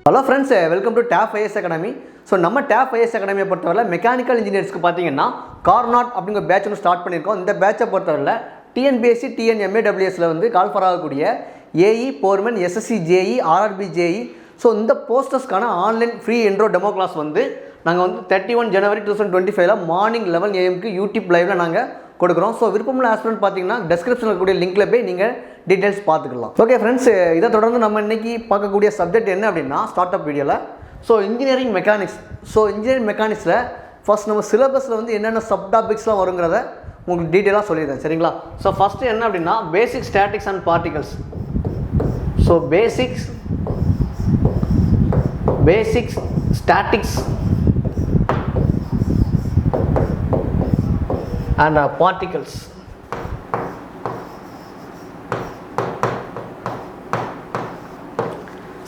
Hello friends, welcome to TAF IS Academy. So நம்ம TAF IS Academy பொறுத்தவரை mechanical இன்ஜினியர்ஸ்க்கு பார்த்தீங்கன்னா Carnot அப்படிங்கிற batch ஒன்று ஸ்டார்ட் பண்ணியிருக்கோம். இந்த பேட்சை பொறுத்தவரை டிஎன்பிஎஸ்சி டிஎன்எம்ஏடபிள்யூஎஸ்ல வந்து கால்ஃபர் ஆகக்கூடிய AE foreman SSC JE RRB JE so இந்த போஸ்டர்ஸ்க்கான online free intro demo class வந்து நாங்கள் வந்து 31 ஜனவரி 2025 மார்னிங் 11 AM யூடியூப் லைவ்ல நாங்கள் கொடுக்குறோம். ஸோ விருப்பமுள்ள ஆஸ்பிரண்ட் பார்த்தீங்கன்னா டிஸ்கிரிப்ஷனில் இருக்கக்கூடிய லிங்க்ல போய் நீங்கள் டீட்டெயில்ஸ் பார்த்துக்கலாம். ஓகே ஃப்ரெண்ட்ஸ், இதை தொடர்ந்து நம்ம இன்னைக்கு பார்க்கக்கூடிய சப்ஜெக்ட் என்ன அப்படின்னா ஸ்டார்ட் அப் வீடியோவில் so engineering mechanics. So engineering மெக்கானிக்ஸில் ஃபர்ஸ்ட் நம்ம சிலபஸில் வந்து என்னென்ன சப் டாபிக்ஸ்லாம் வருங்கிறத உங்களுக்கு டீட்டெயிலாக சொல்லிடுறேன், சரிங்களா? ஸோ ஃபஸ்ட்டு என்ன அப்படின்னா basic statics and particles. So basics statics and particles.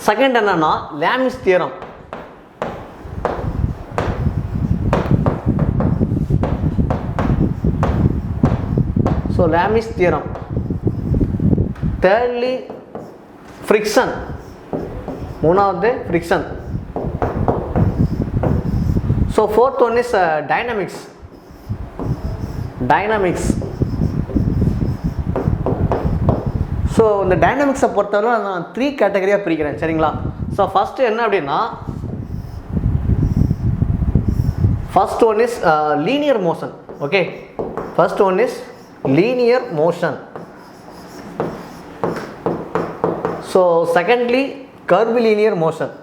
Second என்னன்னா Lami's theorem. So Lami's theorem. Thirdly friction. மூணாவது friction. So fourth one is dynamics. So இந்த டைனமிக்ஸை பொறுத்தவரை நான் 3 கேட்டகரியாக பிரிக்கிறேன், சரிங்களா? ஸோ ஃபஸ்ட்டு என்ன அப்படின்னா first one is linear motion. Okay, first one is linear motion. So secondly curvilinear motion.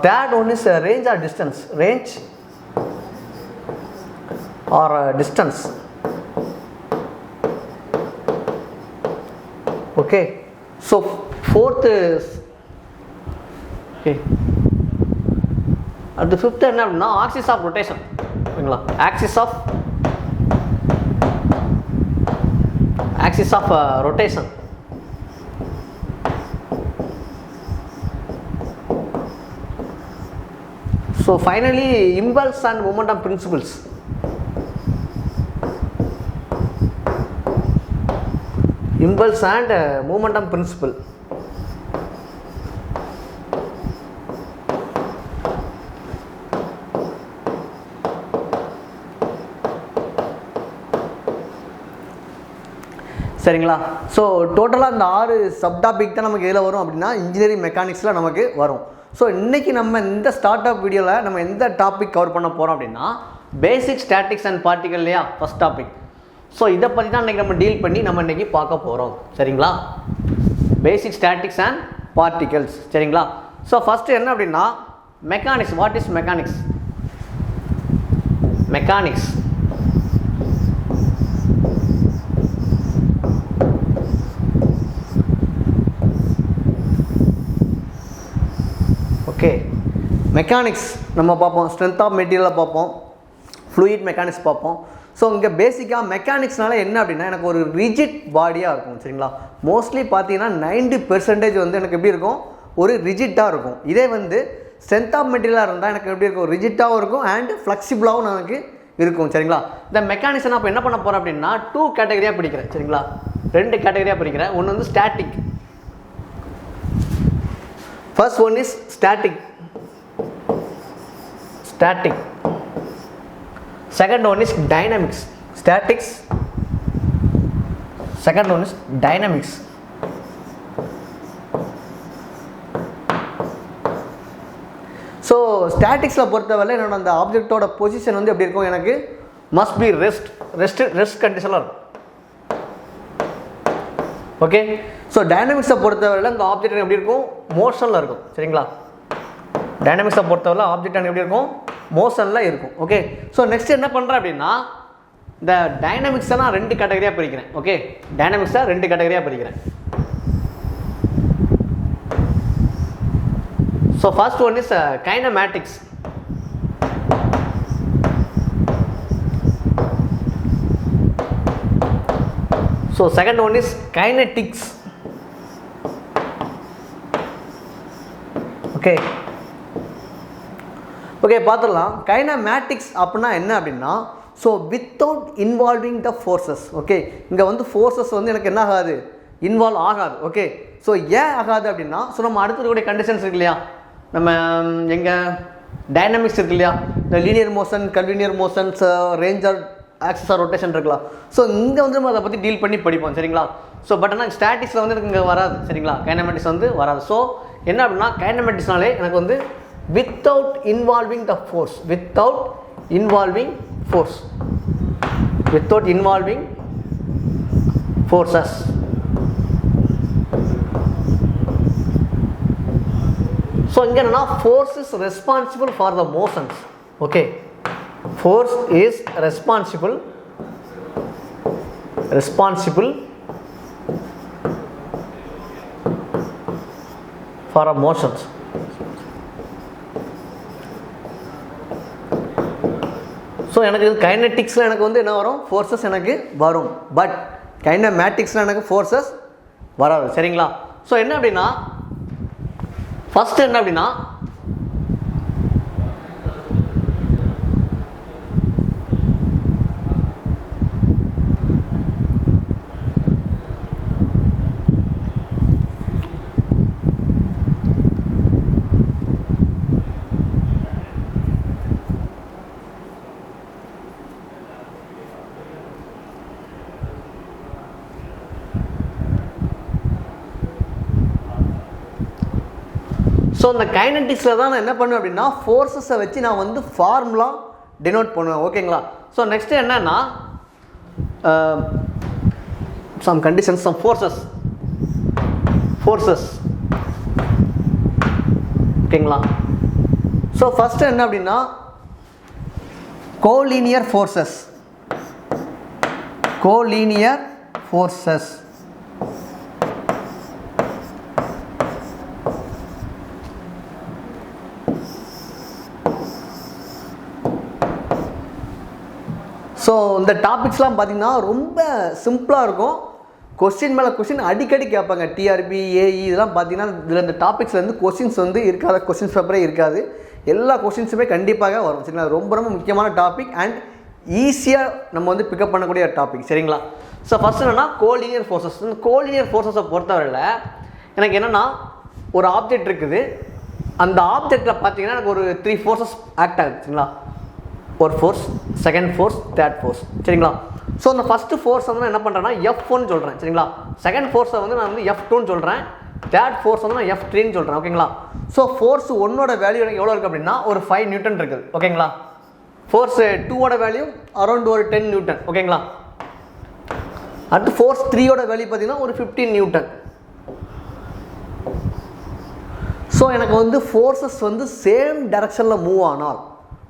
Third one is range or distance. Okay, so fourth is okay. And the fifth என்ன அப்படின்னா axis of rotation. ஓகேங்களா? axis of rotation. So finally impulse and momentum principles. சரிங்களா? So டோட்டலாக இந்த 6 sub topic தான் நமக்கு எதில் வரும் அப்படின்னா இன்ஜினியரிங் மெக்கானிக்ஸில் நமக்கு வரும். ஸோ இன்றைக்கி நம்ம இந்த ஸ்டார்ட் அப் வீடியோவில் நம்ம எந்த டாபிக் கவர் பண்ண போகிறோம் அப்படின்னா பேசிக் ஸ்டாட்டிக்ஸ் அண்ட் பார்ட்டிகல், இல்லையா? First topic. ஸோ இதை பற்றி தான் இன்றைக்கி நம்ம டீல் பண்ணி நம்ம இன்றைக்கி பார்க்க போகிறோம், சரிங்களா? பேசிக் ஸ்டாட்டிக்ஸ் அண்ட் பார்ட்டிகல்ஸ், சரிங்களா? ஸோ ஃபஸ்ட்டு என்ன அப்படின்னா mechanics. What is mechanics? Okay, mechanics நம்ம பார்ப்போம், ஸ்ட்ரென்த் ஆஃப் மெட்டீரியலாக பார்ப்போம், ஃப்ளூயிட் மெக்கானிக்ஸ் பார்ப்போம். ஸோ இங்கே பேசிக்காக மெக்கானிக்ஸ்னால என்ன அப்படின்னா எனக்கு ஒரு ரிஜிட் பாடியாக இருக்கும், சரிங்களா? மோஸ்ட்லி பார்த்தீங்கன்னா 90% வந்து எனக்கு எப்படி இருக்கும், ஒரு ரிஜிட்டாக இருக்கும். இதே வந்து ஸ்ட்ரென்த் ஆஃப் மெட்டீரியலாக இருந்தால் எனக்கு எப்படி இருக்கும், ரிஜிட்டாகவும் இருக்கும் அண்ட் ஃப்ளெக்சிபிளாகவும் நமக்கு இருக்கும், சரிங்களா? இந்த மெக்கானிக்ஸை நான் இப்போ என்ன பண்ண போகிறேன் அப்படின்னா 2 கேட்டகரியாக பிரிக்கிறேன், சரிங்களா? 2 கேட்டகரியாக பிரிக்கிறேன். ஒன்று வந்து static. First one is static. Second one is dynamics. Second one is dynamics. So ஸ்டாட்டிக்ஸில் பொறுத்தவரை என்னோட அந்த ஆப்ஜெக்டோட பொசிஷன் வந்து எப்படி இருக்கும், எனக்கு மஸ்ட் பி ரெஸ்ட் கண்டிஷனில் இருக்கும். ஓகே, ஸோ டைனமிக்ஸை பொறுத்தவரையில் இந்த ஆப்ஜெக்ட் எப்படி இருக்கும், மோஷனில் இருக்கும், சரிங்களா? டைனமிக்ஸை பொறுத்தவரை ஆப்ஜெக்ட் எப்படி இருக்கும், மோஷனில் இருக்கும். ஓகே, ஸோ நெக்ஸ்ட் என்ன பண்ணுறேன் அப்படின்னா இந்த டைனமிக்ஸை நான் 2 கேட்டகரியாக பிரிக்கிறேன். ஓகே, டைனமிக்ஸை 2 கேட்டகரியாக பிரிக்கிறேன். So first one is kinematics. So second one is kinetics. Okay, okay பார்த்துடலாம். கைனமேட்டிக்ஸ் அப்படின்னா என்ன அப்படின்னா so without involving the forces. Okay, இங்கே வந்து ஃபோர்ஸஸ் வந்து எனக்கு என்ன ஆகாது, இன்வால்வ் ஆகாது. ஓகே, ஸோ ஏன் ஆகாது அப்படின்னா, ஸோ நம்ம அடுத்து இருக்கக்கூடிய கண்டிஷன்ஸ் இருக்கு இல்லையா, நம்ம எங்கள் டைனமிக்ஸ் இருக்கு இல்லையா, இந்த லீனியர் மோஷன், கன்வீனியர் மோஷன்ஸ், ரேஞ்சர் ஆக்சஸ் ஆர் ரொட்டேஷன் இருக்கலாம். ஸோ இங்கே வந்து நம்ம அதை பற்றி டீல் பண்ணி படிப்போம் சரிங்களா. ஸோ பட் ஆனால் ஸ்டாட்டிக்ஸில் வந்து எனக்கு இங்கே வராது சரிங்களா, கைனமெட்டிக்ஸ் வந்து வராது. ஸோ என்ன அப்படின்னா கைனமெட்டிக்ஸ்னாலே எனக்கு வந்து without involving the force, without involving force, without involving forces. So இங்கே என்னன்னா force is responsible for the motions. Okay, force is responsible for a motions. So எனக்கு கைனட்டிக்ஸில் எனக்கு வந்து என்ன வரும், ஃபோர்ஸஸ் எனக்கு வரும். பட் கைனமேட்டிக்ஸில் எனக்கு ஃபோர்ஸஸ் வராது சரிங்களா. ஸோ என்ன அப்படின்னா ஃபஸ்ட்டு என்ன அப்படின்னா ஸோ இந்த கைனட்டிக்ஸில் தான் நான் என்ன பண்ணுவேன் அப்படின்னா ஃபோர்ஸஸை வச்சு நான் வந்து ஃபார்முலா டினோட் பண்ணுவேன். ஓகேங்களா. ஸோ நெக்ஸ்ட்டு என்னன்னா சம் கண்டிஷன்ஸ், சம் ஃபோர்ஸஸ் ஓகேங்களா. ஸோ ஃபஸ்ட்டு என்ன அப்படின்னா கோலீனியர் ஃபோர்ஸஸ். ஸோ இந்த டாபிக்ஸ்லாம் பார்த்திங்கன்னா ரொம்ப சிம்பிளாக இருக்கும். கொஸ்டின் மேலே கொஸ்டின் அடிக்கடி கேட்பாங்க. டிஆர்பி, ஏஇ இதெல்லாம் பார்த்திங்கன்னா இதில் இந்த டாபிக்ஸ்லேருந்து கொஸ்டின்ஸ் வந்து இருக்காத கொஸ்டின்ஸ் பேப்பரே இருக்காது. எல்லா கொஸ்டின்ஸுமே கண்டிப்பாக வரும் சரிங்களா. ரொம்ப ரொம்ப முக்கியமான டாபிக் அண்ட் ஈஸியாக நம்ம வந்து பிக்கப் பண்ணக்கூடிய டாபிக் சரிங்களா. ஸோ ஃபஸ்ட் என்னென்னா கோலீனியர் ஃபோர்ஸஸ். இந்த கோலீனியர் ஃபோர்ஸஸை பொறுத்தவரையில் எனக்கு என்னென்னா ஒரு ஆப்ஜெக்ட் இருக்குது. அந்த ஆப்ஜெக்டில் பார்த்தீங்கன்னா எனக்கு ஒரு 3 ஃபோர்ஸஸ் ஆக்ட் ஆகுது சரிங்களா. ஒரு force, second force, third force சரிங்களா. ஸோ அந்த ஃபஸ்ட்டு ஃபோர்ஸ் வந்து நான் என்ன பண்ணுறேன்னா F1 சொல்கிறேன் சரிங்களா. செகண்ட் ஃபோர்ஸை வந்து நான் வந்து F2ன்னு சொல்கிறேன். தேர்ட் ஃபோர்ஸ் வந்து நான் F3ன்னு சொல்கிறேன். ஓகேங்களா. ஸோ ஃபோர்ஸ் 1ஓட வேல்யூ எனக்கு எவ்வளோ இருக்குது அப்படின்னா ஒரு 5 நியூட்டன் இருக்குது. ஓகேங்களா. ஃபோர்ஸ் 2ஓட வேல்யூ அரௌண்ட் ஒரு 10 நியூட்டன். ஓகேங்களா. அடுத்து ஃபோர்ஸ் 3ஓட வேல்யூ பார்த்தீங்கன்னா ஒரு 15 நியூட்டன். ஸோ எனக்கு வந்து ஃபோர்ஸஸ் வந்து சேம் டைரக்ஷனில் மூவ் ஆனால்,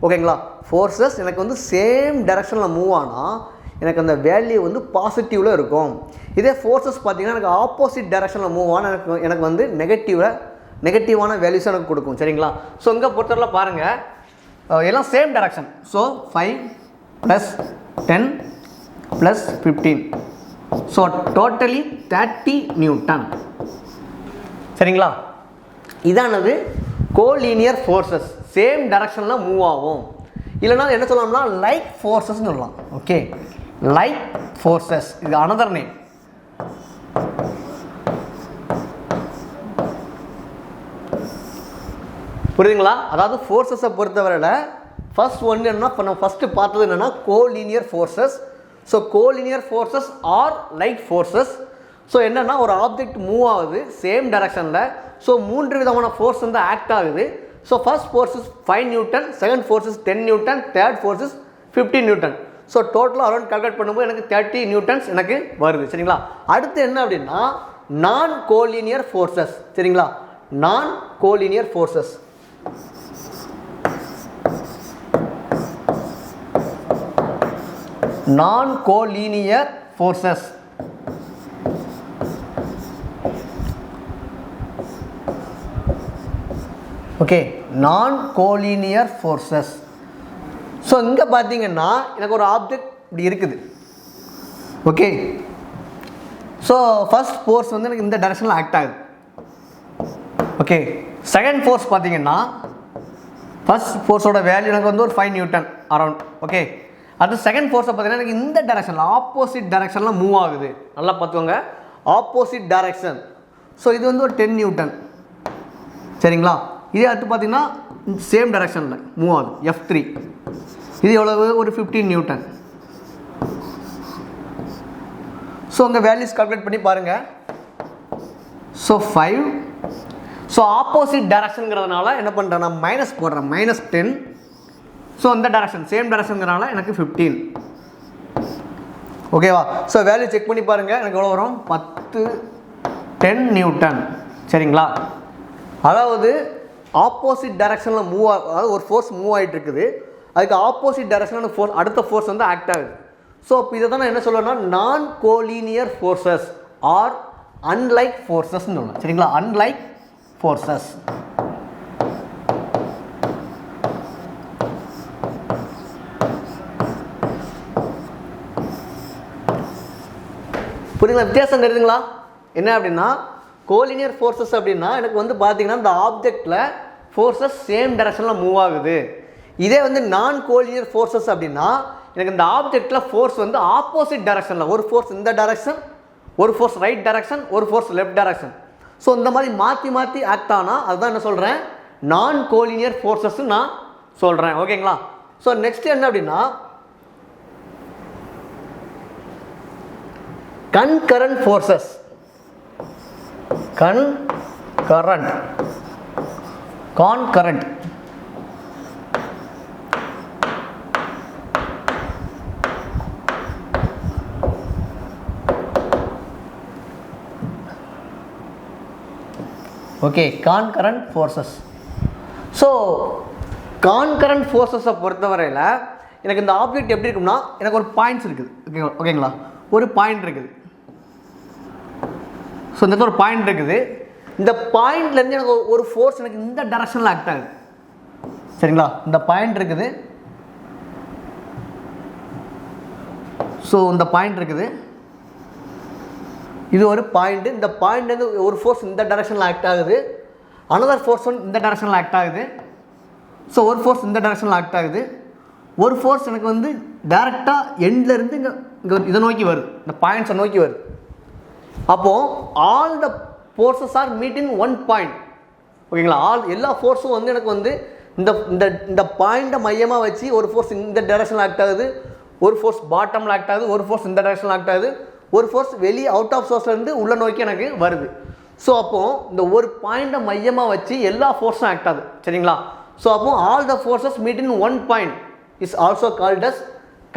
ஓகேங்களா, ஃபோர்ஸஸ் எனக்கு வந்து சேம் டைரக்ஷனில் மூவ் ஆனால் எனக்கு அந்த வேல்யூ வந்து பாசிட்டிவில் இருக்கும். இதே ஃபோர்ஸஸ் பார்த்தீங்கன்னா எனக்கு ஆப்போசிட் டைரக்ஷனில் மூவ் ஆனால் எனக்கு வந்து நெகட்டிவான வேல்யூஸ் எனக்கு கொடுக்கும் சரிங்களா. ஸோ இங்கே பொறுத்தவரையில் பாருங்கள் எல்லாம் same direction. So 5 + 10 + 15, so totally 30 Newton சரிங்களா. இதானது கோலீனியர் ஃபோர்ஸஸ், சேம் டைரக்ஷனில் மூவ் ஆகும். இல்லைனா என்ன சொல்லலாம்னா லைக் ஃபோர்ஸஸ்ன்னு சொல்லலாம். ஓகே, லைக் ஃபோர்ஸஸ், இது அனதர் நேம். புரியுதுங்களா. அதாவது ஃபோர்ஸஸை பொறுத்தவரையில் ஃபர்ஸ்ட் ஒன்று என்னன்னா நம்ம ஃபஸ்ட்டு பார்த்தது என்னென்னா collinear forces. So collinear forces are like forces. So என்னென்னா ஒரு ஆப்ஜெக்ட் மூவ் ஆகுது சேம் டைரக்ஷனில். ஸோ 3 விதமான ஃபோர்ஸ் வந்து ஆக்ட் ஆகுது. So first force is 5 Newton, second force is 10 Newton, third force is 15 Newton. So டோட்டலாக அரௌண்ட் கால்குலேட் பண்ணும்போது எனக்கு 30 நியூட்டன்ஸ் எனக்கு வருது சரிங்களா. அடுத்து என்ன அப்படின்னா நான் கோலீனியர் ஃபோர்ஸஸ் சரிங்களா. நான் கோலீனியர் ஃபோர்ஸஸ், நான் கோலீனியர் ஃபோர்ஸஸ். ஓகே, நான் கோலீனியர் ஃபோர்ஸஸ். ஸோ இங்கே பார்த்தீங்கன்னா எனக்கு ஒரு ஆப்ஜெக்ட் இப்படி இருக்குது. ஓகே, ஸோ ஃபர்ஸ்ட் ஃபோர்ஸ் வந்து எனக்கு இந்த டைரக்ஷனில் ஆக்ட் ஆகுது. ஓகே, செகண்ட் ஃபோர்ஸ் பார்த்தீங்கன்னா ஃபர்ஸ்ட் ஃபோர்ஸோட வேல்யூ எனக்கு வந்து ஒரு 5 நியூட்டன் அரௌண்ட். ஓகே, அது செகண்ட் ஃபோர்ஸை பார்த்தீங்கன்னா எனக்கு இந்த டைரக்ஷனில் ஆப்போசிட் டைரக்ஷனில் மூவ் ஆகுது. நல்லா பார்த்துக்கோங்க, ஆப்போசிட் டைரக்ஷன். ஸோ இது வந்து ஒரு 10 நியூட்டன் சரிங்களா. இதே அடுத்து பார்த்தீங்கன்னா சேம் டைரக்ஷனில் மூவ் ஆகுது F3. இது எவ்வளவு? ஒரு 15 நியூட்டன். ஸோ உங்கள் வேல்யூஸ் கால்குலேட் பண்ணி பாருங்கள். ஸோ 5. ஸோ ஆப்போசிட் டைரக்ஷனுங்கிறதுனால என்ன பண்ணுறேன், நான் மைனஸ் போடுறேன், -10. ஸோ அந்த டைரக்ஷன் சேம் டைரக்ஷனுங்கிறனால எனக்கு 15. ஓகேவா? ஸோ வேல்யூ செக் பண்ணி பாருங்கள், எனக்கு எவ்வளோ வரும்? 10 நியூட்டன் சரிங்களா. அதாவது ஆப்போசிட் டைரக்ஷனில் மூவ் அதாவது ஒரு ஃபோர்ஸ் மூவ் ஆகிட்டு இருக்குது, அதுக்கு ஆப்போசிட் டைரக்ஷனில் ஃபோர்ஸ் அடுத்த ஃபோர்ஸ் வந்து ஆக்ட் ஆகுது. ஸோ இப்போ இதை தான் நான் என்ன சொல்லுவேன்னா நான் கோலீனியர் ஃபோர்ஸஸ் ஆர் அன்லைக் ஃபோர்ஸஸ்ன்னு சொல்லலாம் சரிங்களா. Unlike forces. புரியுங்களா? வித்தியாசம் தெரியுதுங்களா? என்ன அப்படின்னா கோலினியர் ஃபோர்ஸஸ் அப்படின்னா எனக்கு வந்து பார்த்தீங்கன்னா இந்த ஆப்ஜெக்டில் ஃபோர்ஸஸ் சேம் டைரக்ஷனில் மூவ் ஆகுது. இதே வந்து நான் கோலினியர் ஃபோர்ஸஸ் அப்படின்னா எனக்கு இந்த ஆப்ஜெக்டில் ஃபோர்ஸ் வந்து ஆப்போசிட் டைரக்ஷனில், ஒரு ஃபோர்ஸ் இந்த டைரக்ஷன், ஒரு ஃபோர்ஸ் ரைட் டைரக்ஷன், ஒரு ஃபோர்ஸ் லெஃப்ட் டைரக்ஷன். ஸோ இந்த மாதிரி மாற்றி மாற்றி ஆக்ட் ஆனால் அதுதான் என்ன சொல்கிறேன், நான் கோலினியர் ஃபோர்ஸஸ்ன்னு நான் சொல்கிறேன். ஓகேங்களா? ஸோ நெக்ஸ்ட் என்ன அப்படின்னா concurrent forces. Concurrent. Okay, concurrent forces. So concurrent forces பொறுத்தவரையில் எனக்கு இந்த ஆப்ஜெக்ட் எப்படி இருக்கும்னா எனக்கு ஒரு பாயிண்ட்ஸ் இருக்குது. ஓகேங்களா? ஒரு பாயிண்ட் இருக்குது. ஸோ இந்த ஒரு பாயிண்ட் இருக்குது. இந்த பாயிண்ட்லேருந்து எனக்கு ஒரு ஃபோர்ஸ் எனக்கு இந்த டைரக்ஷனில் ஆக்ட் ஆகுது சரிங்களா. இந்த பாயிண்ட் இருக்குது. ஸோ இந்த பாயிண்ட் இருக்குது, இது ஒரு பாயிண்ட். இந்த பாயிண்ட்லேருந்து ஒரு ஃபோர்ஸ் இந்த டைரக்ஷனில் ஆக்ட் ஆகுது, அனதர் ஃபோர்ஸ் ஒன் இந்த டைரக்ஷனில் ஆக்ட் ஆகுது. ஸோ ஒரு ஃபோர்ஸ் இந்த டைரக்ஷனில் ஆக்ட் ஆகுது, ஒரு ஃபோர்ஸ் எனக்கு வந்து டைரெக்டாக எண்ட்லேருந்து இங்கே இதை நோக்கி வருது, இந்த பாயிண்ட்ஸை நோக்கி வருது. அப்போது all the forces are meet in one point. ஓகேங்களா? எல்லா ஃபோர்ஸும் வந்து எனக்கு வந்து இந்த இந்த இந்த பாயிண்ட்டை மையமாக வச்சு ஒரு ஃபோர்ஸ் இந்த டைரக்ஷனில் ஆக்ட் ஆகுது, ஒரு ஃபோர்ஸ் பாட்டமில் ஆக்ட் ஆகுது, ஒரு ஃபோர்ஸ் இந்த டைரக்ஷனில் ஆக்ட் ஆகுது, ஒரு ஃபோர்ஸ் வெளியே அவுட் ஆஃப் சோர்ஸ்லேருந்து உள்ளே நோக்கி எனக்கு வருது. ஸோ அப்போது இந்த ஒரு பாயிண்ட்டை மையமாக வச்சு எல்லா ஃபோர்ஸும் ஆக்ட் ஆகுது சரிங்களா. ஸோ அப்போது all the forces meet in one point is also called as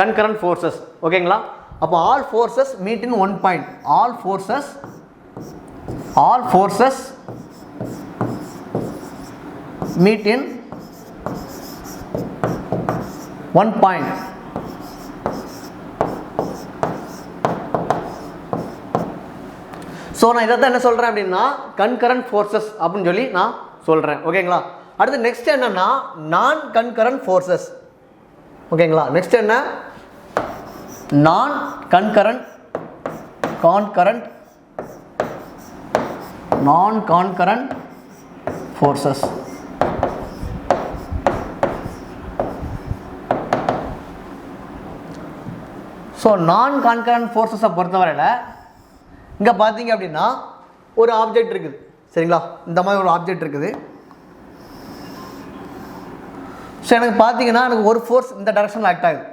concurrent forces. ஓகேங்களா? அப்போ all forces meet in one point. All forces meet in one point. So நான் இதை தான் என்ன சொல்கிறேன் அப்படின்னா concurrent forces அப்படின்னு சொல்லி நான் சொல்கிறேன். ஓகேங்களா? அடுத்து நெக்ஸ்ட் என்னன்னா நான் concurrent forces. ஓகேங்களா? நெக்ஸ்ட் என்ன, நான் concurrent forces. ஸோ நான் concurrent forces பொறுத்தவரையில் இங்கே பார்த்தீங்க அப்படின்னா ஒரு ஆப்ஜெக்ட் இருக்குது சரிங்களா. இந்த மாதிரி ஒரு ஆப்ஜெக்ட் இருக்குது. ஸோ எனக்கு பார்த்தீங்கன்னா எனக்கு ஒரு ஃபோர்ஸ் இந்த டைரக்ஷனில் ஆக்ட் ஆகுது,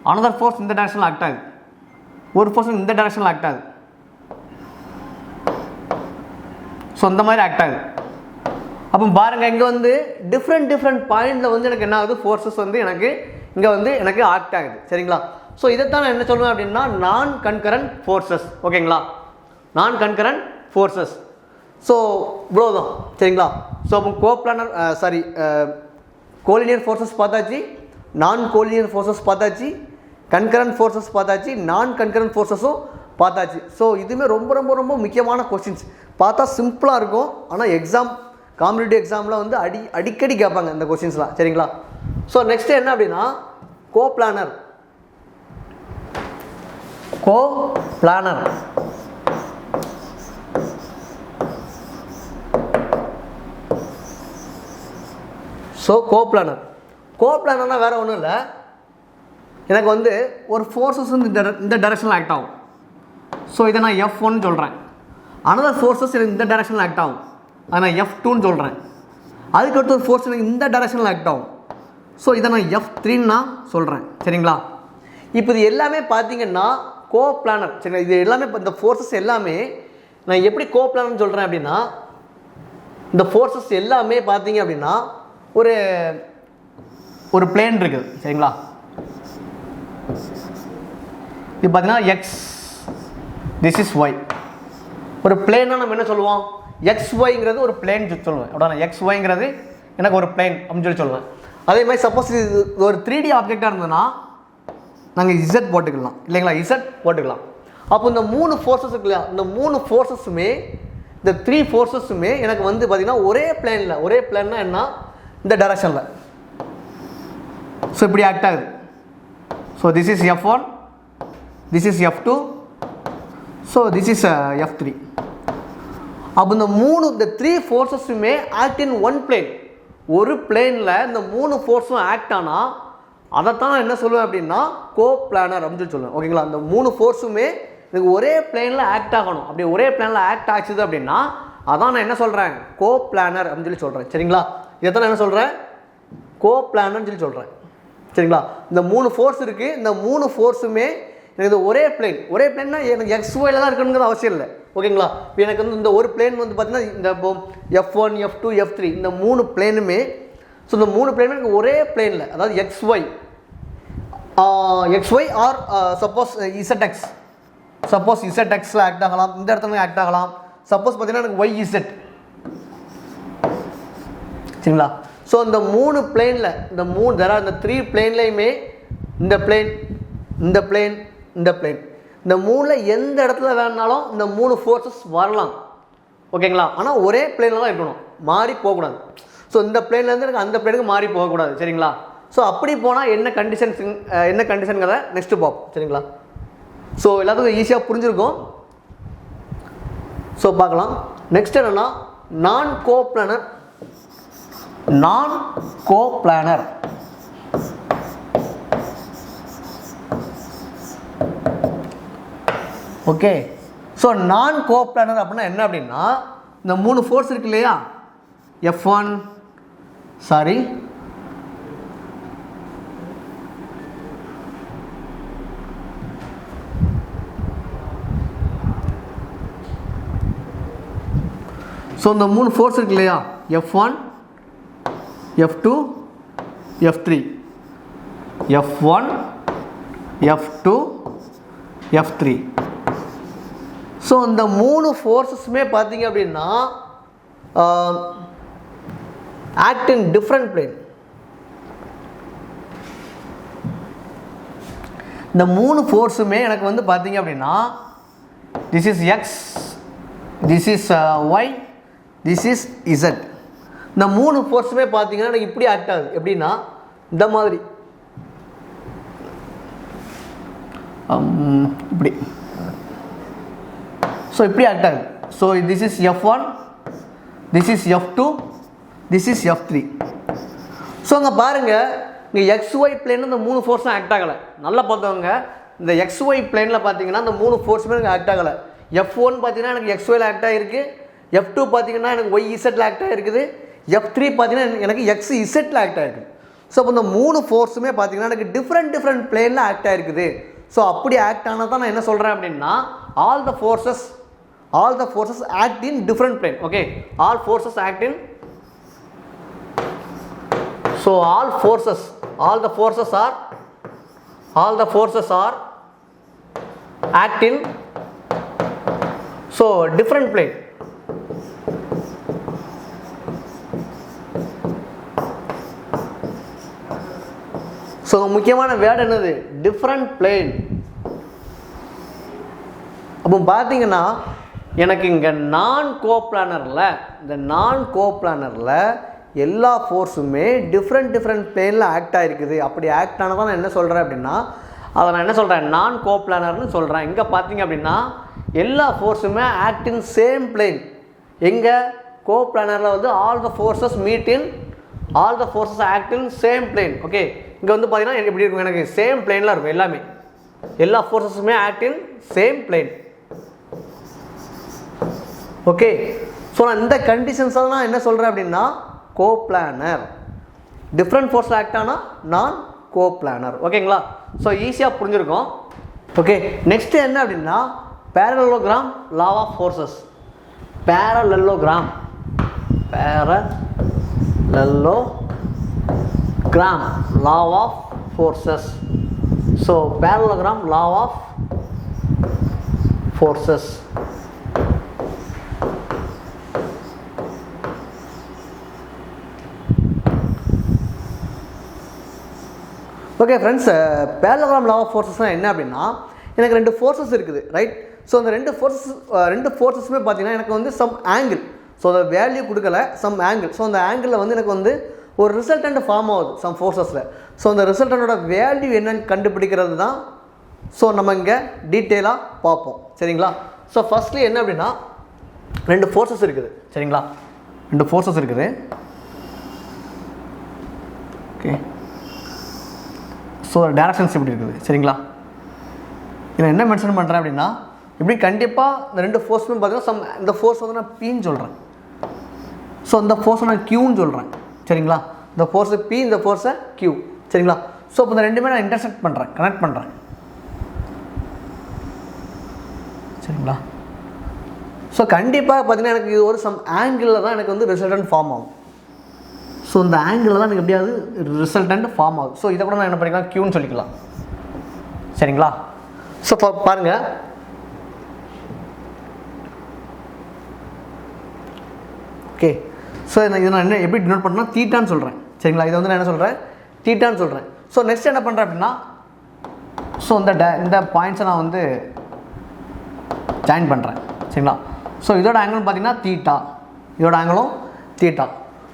அனதர் ஃபோர்ஸ் இந்த டைரக்ஷனில் ஆக்ட் ஆகுது, ஒரு ஃபோர்ஸ் இந்த டைரக்ஷனில் ஆக்ட் ஆகுது. ஸோ இந்த மாதிரி ஆக்ட் ஆகுது. அப்போ பாருங்கள் இங்கே வந்து டிஃப்ரெண்ட் பாயிண்டில் வந்து எனக்கு என்ன ஆகுது, ஃபோர்ஸஸ் வந்து எனக்கு இங்கே வந்து எனக்கு ஆக்ட் ஆகுது சரிங்களா. ஸோ இதைத்தான் நான் என்ன சொல்லுவேன் அப்படின்னா நான் concurrent forces. ஓகேங்களா? நான் concurrent forces. ஸோ இவ்வளோதான் சரிங்களா. ஸோ அப்போ கோப்ளானர் கோலினியர் ஃபோர்ஸஸ் பார்த்தாச்சு, நான் கோலினியர் ஃபோர்ஸஸ் பார்த்தாச்சு, concurrent ஃபோர்ஸஸ் பார்த்தாச்சு, நான் concurrent ஃபோர்ஸஸும் பார்த்தாச்சு. ஸோ இதுவுமே ரொம்ப ரொம்ப ரொம்ப முக்கியமான கொஸ்டின்ஸ். பார்த்தா சிம்பிளாக இருக்கும், ஆனால் எக்ஸாம் காம்படிட்டிவ் எக்ஸாமில் வந்து அடிக்கடி கேட்பாங்க இந்த கொஸ்டின்ஸ்லாம் சரிங்களா. ஸோ நெக்ஸ்ட் என்ன அப்படின்னா கோப்ளானர். ஸோ கோப்ளானர்னா வேறு ஒன்றும் இல்லை, எனக்கு வந்து ஒரு ஃபோர்ஸஸ் வந்து இந்த டைரக்ஷனில் ஆக்ட் ஆகும். ஸோ இதை நான் F1 சொல்கிறேன். அனதர் ஃபோர்ஸஸ் எனக்கு இந்த டைரக்ஷனில் ஆக்ட் ஆகும், அதை நான் F2 சொல்கிறேன். அதுக்கடுத்து ஒரு ஃபோர்ஸ் எனக்கு இந்த டைரக்ஷனில் ஆக்ட் ஆகும். ஸோ இதை நான் F3 நான் சொல்கிறேன். சரிங்களா? இப்போ இது எல்லாமே பார்த்தீங்கன்னா கோ பிளானர். சரிங்களா? இது எல்லாமே இப்போ இந்த ஃபோர்ஸஸ் எல்லாமே நான் எப்படி கோ பிளானர்னு சொல்கிறேன் அப்படின்னா, இந்த ஃபோர்ஸஸ் எல்லாமே பார்த்தீங்க அப்படின்னா ஒரு பிளேன் இருக்குது. சரிங்களா? இது பார்த்தீங்கன்னா எக்ஸ், திஸ் இஸ் ஒய். ஒரு பிளேன்னா நம்ம என்ன சொல்லுவோம், XYங்கிறது ஒரு பிளேன் சொல்லுவேன். அப்படின்னா XYங்கிறது எனக்கு ஒரு பிளேன் அப்படின்னு சொல்லுவேன். அதே மாதிரி சப்போஸ் இது ஒரு 3D ஆப்ஜெக்டாக இருந்ததுன்னா நாங்கள் Z போட்டுக்கலாம் இல்லைங்களா, Z போட்டுக்கலாம். அப்போ இந்த 3 ஃபோர்ஸஸ் இருக்கு இல்லையா, இந்த 3 ஃபோர்ஸஸுமே இந்த 3 ஃபோர்ஸஸுமே எனக்கு வந்து பார்த்திங்கன்னா ஒரே பிளேன்னா என்ன, இந்த டைரக்ஷனில். ஸோ இப்படி ஆக்ட் ஆகுது. So this is F1, this is F2, so this is F3. அப்போ இந்த 3 ஃபோர்ஸஸுமே ஆக்ட் இன் ஒன் பிளேன். ஒரு பிளேனில் இந்த 3 ஃபோர்ஸும் ஆக்ட் ஆனால் அதைத்தான் நான் என்ன சொல்லுவேன் அப்படின்னா கோ பிளானர் அப்படின்னு சொல்லுவேன். ஓகேங்களா? இந்த 3 ஃபோர்ஸுமே எனக்கு ஒரே பிளேனில் ஆக்ட் ஆகணும். அப்படி ஒரே பிளேனில் ஆக்ட் ஆச்சுது அப்படின்னா அதான் நான் என்ன சொல்கிறேன், கோ பிளானர் அப்படின்னு சொல்கிறேன். சரிங்களா? இதைத்தான் நான் என்ன சொல்கிறேன், கோ பிளானர்னு சொல்கிறேன். சரிங்களா? இந்த 3 ஃபோர்ஸ் இருக்குது, இந்த 3 ஃபோர்ஸுமே எனக்கு இது ஒரே பிளேன்னா எனக்கு XYல தான் இருக்கணுங்கிறது அவசியம் இல்லை. ஓகேங்களா? இப்போ எனக்கு வந்து இந்த ஒரு பிளேன் வந்து பார்த்தீங்கன்னா இந்த F1, F2, F3 இந்த 3 பிளேனுமே, ஸோ இந்த 3 பிளேனுமே எனக்கு ஒரே பிளேனில், அதாவது XY ஆர் சப்போஸ் ZXல ஆக்ட் ஆகலாம், இந்த இடத்துல ஆக்ட் ஆகலாம். சப்போஸ் பார்த்தீங்கன்னா எனக்கு YZ. சரிங்களா? ஸோ இந்த 3 பிளேனில் இந்த 3 பிளேன்லையுமே இந்த பிளேன் இந்த 3ல் எந்த இடத்துல வேணுனாலும் இந்த 3 ஃபோர்ஸஸ் வரலாம். ஓகேங்களா? ஆனால் ஒரே பிளேனில் தான் இருக்கணும், மாறி போகக்கூடாது. ஸோ இந்த பிளேன்லேருந்து எனக்கு அந்த பிளேனுக்கு மாறி போகக்கூடாது. சரிங்களா? ஸோ அப்படி போனால் என்ன கண்டிஷனுங்கிறத நெக்ஸ்ட்டு பார்ப்போம். சரிங்களா? ஸோ எல்லாத்துக்கும் ஈஸியாக புரிஞ்சிருக்கும். ஸோ பார்க்கலாம். நெக்ஸ்ட் என்னென்னா நான் கோ பிளானர். ஓகே. ஸோ நான் கோ பிளானர் அப்படின்னா என்ன அப்படின்னா, இந்த 3 ஃபோர்ஸ் இருக்கு இல்லையா, F1 சாரி ஸோ இந்த 3 ஃபோர்ஸ் இருக்கு இல்லையா, F1, F2, F3, F1, F2, F3. So இந்த 3 ஃபோர்ஸஸுமே பார்த்தீங்க அப்படின்னா ஆக்ட் இன் டிஃப்ரெண்ட் பிளேன். இந்த 3 ஃபோர்ஸுமே எனக்கு வந்து பார்த்தீங்க அப்படின்னா this is X, this is Y, this is Z. இந்த 3 ஃபோர்ஸுமே பார்த்தீங்கன்னா எனக்கு இப்படி ஆக்ட் ஆகுது. எப்படின்னா இந்த மாதிரி இப்படி. ஸோ இப்படி ஆக்ட் ஆகுது. So this is F1, this is F2, this is F3. So அங்கே பாருங்கள், இங்கே XY பிளேனில் இந்த 3 ஃபோர்ஸும் ஆக்ட் ஆகலை. நல்லா பார்த்தவங்க, இந்த XY பிளேனில் பார்த்தீங்கன்னா இந்த 3 ஃபோர்ஸுமே எனக்கு ஆக்ட் ஆகலை. F1 பார்த்தீங்கன்னா எனக்கு XYல ஆக்ட் ஆகிருக்கு, F2 பார்த்தீங்கன்னா எனக்கு YZல ஆக்ட் ஆகிருக்குது, F3 பார்த்தீங்கன்னா எனக்கு XZல ஆக்ட் ஆகிருக்கு. ஸோ அப்போ இந்த 3 ஃபோர்ஸுமே பார்த்தீங்கன்னா எனக்கு டிஃப்ரெண்ட் பிளேனில் ஆக்ட் ஆகிருக்குது. ஸோ அப்படி ஆக்ட் ஆனால் தான் நான் என்ன சொல்கிறேன் அப்படின்னா all the forces act in different plane. Okay, all forces act in, so all the forces are act in so different plane. So முக்கியமான வேர்டு என்னது, டிஃப்ரெண்ட் பிளேன். அப்போ பார்த்தீங்கன்னா எனக்கு இங்கே நான் கோப்ளானரில் எல்லா ஃபோர்ஸுமே டிஃப்ரெண்ட் பிளேனில் ஆக்ட் ஆகிருக்குது. அப்படி ஆக்ட் ஆனால் தான் நான் என்ன சொல்கிறேன் அப்படின்னா அதை நான் என்ன சொல்கிறேன், நான் கோப்ளானர்னு சொல்கிறேன். இங்கே பார்த்தீங்க அப்படின்னா எல்லா ஃபோர்ஸுமே ஆக்ட் இன் சேம் பிளேன். எங்கே கோப்ளானரில் வந்து all the forces act in same plane. Okay, இங்கே வந்து பார்த்தீங்கன்னா எப்படி இருக்கும், எனக்கு சேம் பிளேனில் இருக்கும் எல்லாமே, எல்லா ஃபோர்ஸஸுமே act in same plane. Okay, so நான் இந்த கண்டிஷன்ஸாக நான் என்ன சொல்கிறேன் அப்படின்னா கோப்ளானர். டிஃப்ரெண்ட் ஃபோர்ஸில் ஆக்ட் ஆனால் நான் கோப்ளானர். ஓகேங்களா, ஸோ ஈஸியாக புரிஞ்சிருக்கும். ஓகே, நெக்ஸ்ட்டு என்ன அப்படின்னா parallelogram law of forces. Parallelogram law of forces. So parallelogram law of forces. Okay friends, parallelogram law of forces என்ன அப்படின்னா எனக்கு ரெண்டு ஃபோர்ஸஸ் இருக்குது, ரைட்? ஸோ அந்த ரெண்டு ஃபோர்ஸஸுமே பார்த்தீங்கன்னா எனக்கு வந்து சம் ஆங்கிள், ஸோ அதை வேல்யூ கொடுக்கல, சம் ஆங்கிள். ஸோ அந்த ஆங்கிளில் வந்து எனக்கு வந்து ஒரு ரிசல்டன்ட் ஃபார்ம் ஆகுது சம் ஃபோர்ஸஸில். ஸோ அந்த ரிசல்டனோட வேல்யூ என்னன்னு கண்டுபிடிக்கிறது தான் ஸோ நம்ம இங்கே டீட்டெயிலாக பார்ப்போம். சரிங்களா? ஸோ ஃபஸ்ட்லி என்ன அப்படின்னா ரெண்டு ஃபோர்ஸஸ் இருக்குது. சரிங்களா? ரெண்டு ஃபோர்ஸஸ் இருக்குது. ஓகே, ஸோ டைரக்ஷன்ஸ் எப்படி இருக்குது? சரிங்களா? இதில் என்ன மென்ஷன் பண்ணுறேன் அப்படின்னா இப்படி கண்டிப்பாக இந்த ரெண்டு ஃபோர்ஸுமே பார்த்தீங்கன்னா இந்த ஃபோர்ஸ் வந்து நான் பின்னு சொல்கிறேன், ஸோ இந்த ஃபோர்ஸை நான் கியூன்னு சொல்கிறேன். சரிங்களா? இந்த ஃபோர்ஸை பி, இந்த ஃபோர்ஸை கியூ. சரிங்களா? ஸோ இப்போ இந்த ரெண்டுமே நான் இன்டர்செக்ட் பண்ணுறேன், கனெக்ட் பண்ணுறேன். சரிங்களா? ஸோ கண்டிப்பாக பார்த்தீங்கன்னா எனக்கு இது ஒரு சம் ஆங்கிளில் தான் எனக்கு வந்து ரிசல்டன்ட் ஃபார்ம் ஆகும். ஸோ இந்த ஆங்கிளில் தான் எனக்கு எப்படியாவது ரிசல்டன்ட் ஃபார்ம் ஆகும். ஸோ இதை கூட நான் என்ன பண்ணிக்கலாம், கியூன்னு சொல்லிக்கலாம். சரிங்களா? ஸோ பாருங்கள், ஓகே, ஸோ இதை நான் என்ன எப்படி டினோட் பண்ணேன்னா தீட்டான்னு சொல்கிறேன். சரிங்களா? இதை வந்து நான் என்ன சொல்கிறேன், தீட்டான்னு சொல்கிறேன். ஸோ நெக்ஸ்ட் என்ன பண்ணுறேன் அப்படின்னா ஸோ இந்த பாயிண்ட்ஸை நான் வந்து ஜாயின் பண்ணுறேன். சரிங்களா? ஸோ இதோட ஆங்கிள் பார்த்தீங்கன்னா தீட்டா, இதோட ஆங்கிளும் தீட்டா.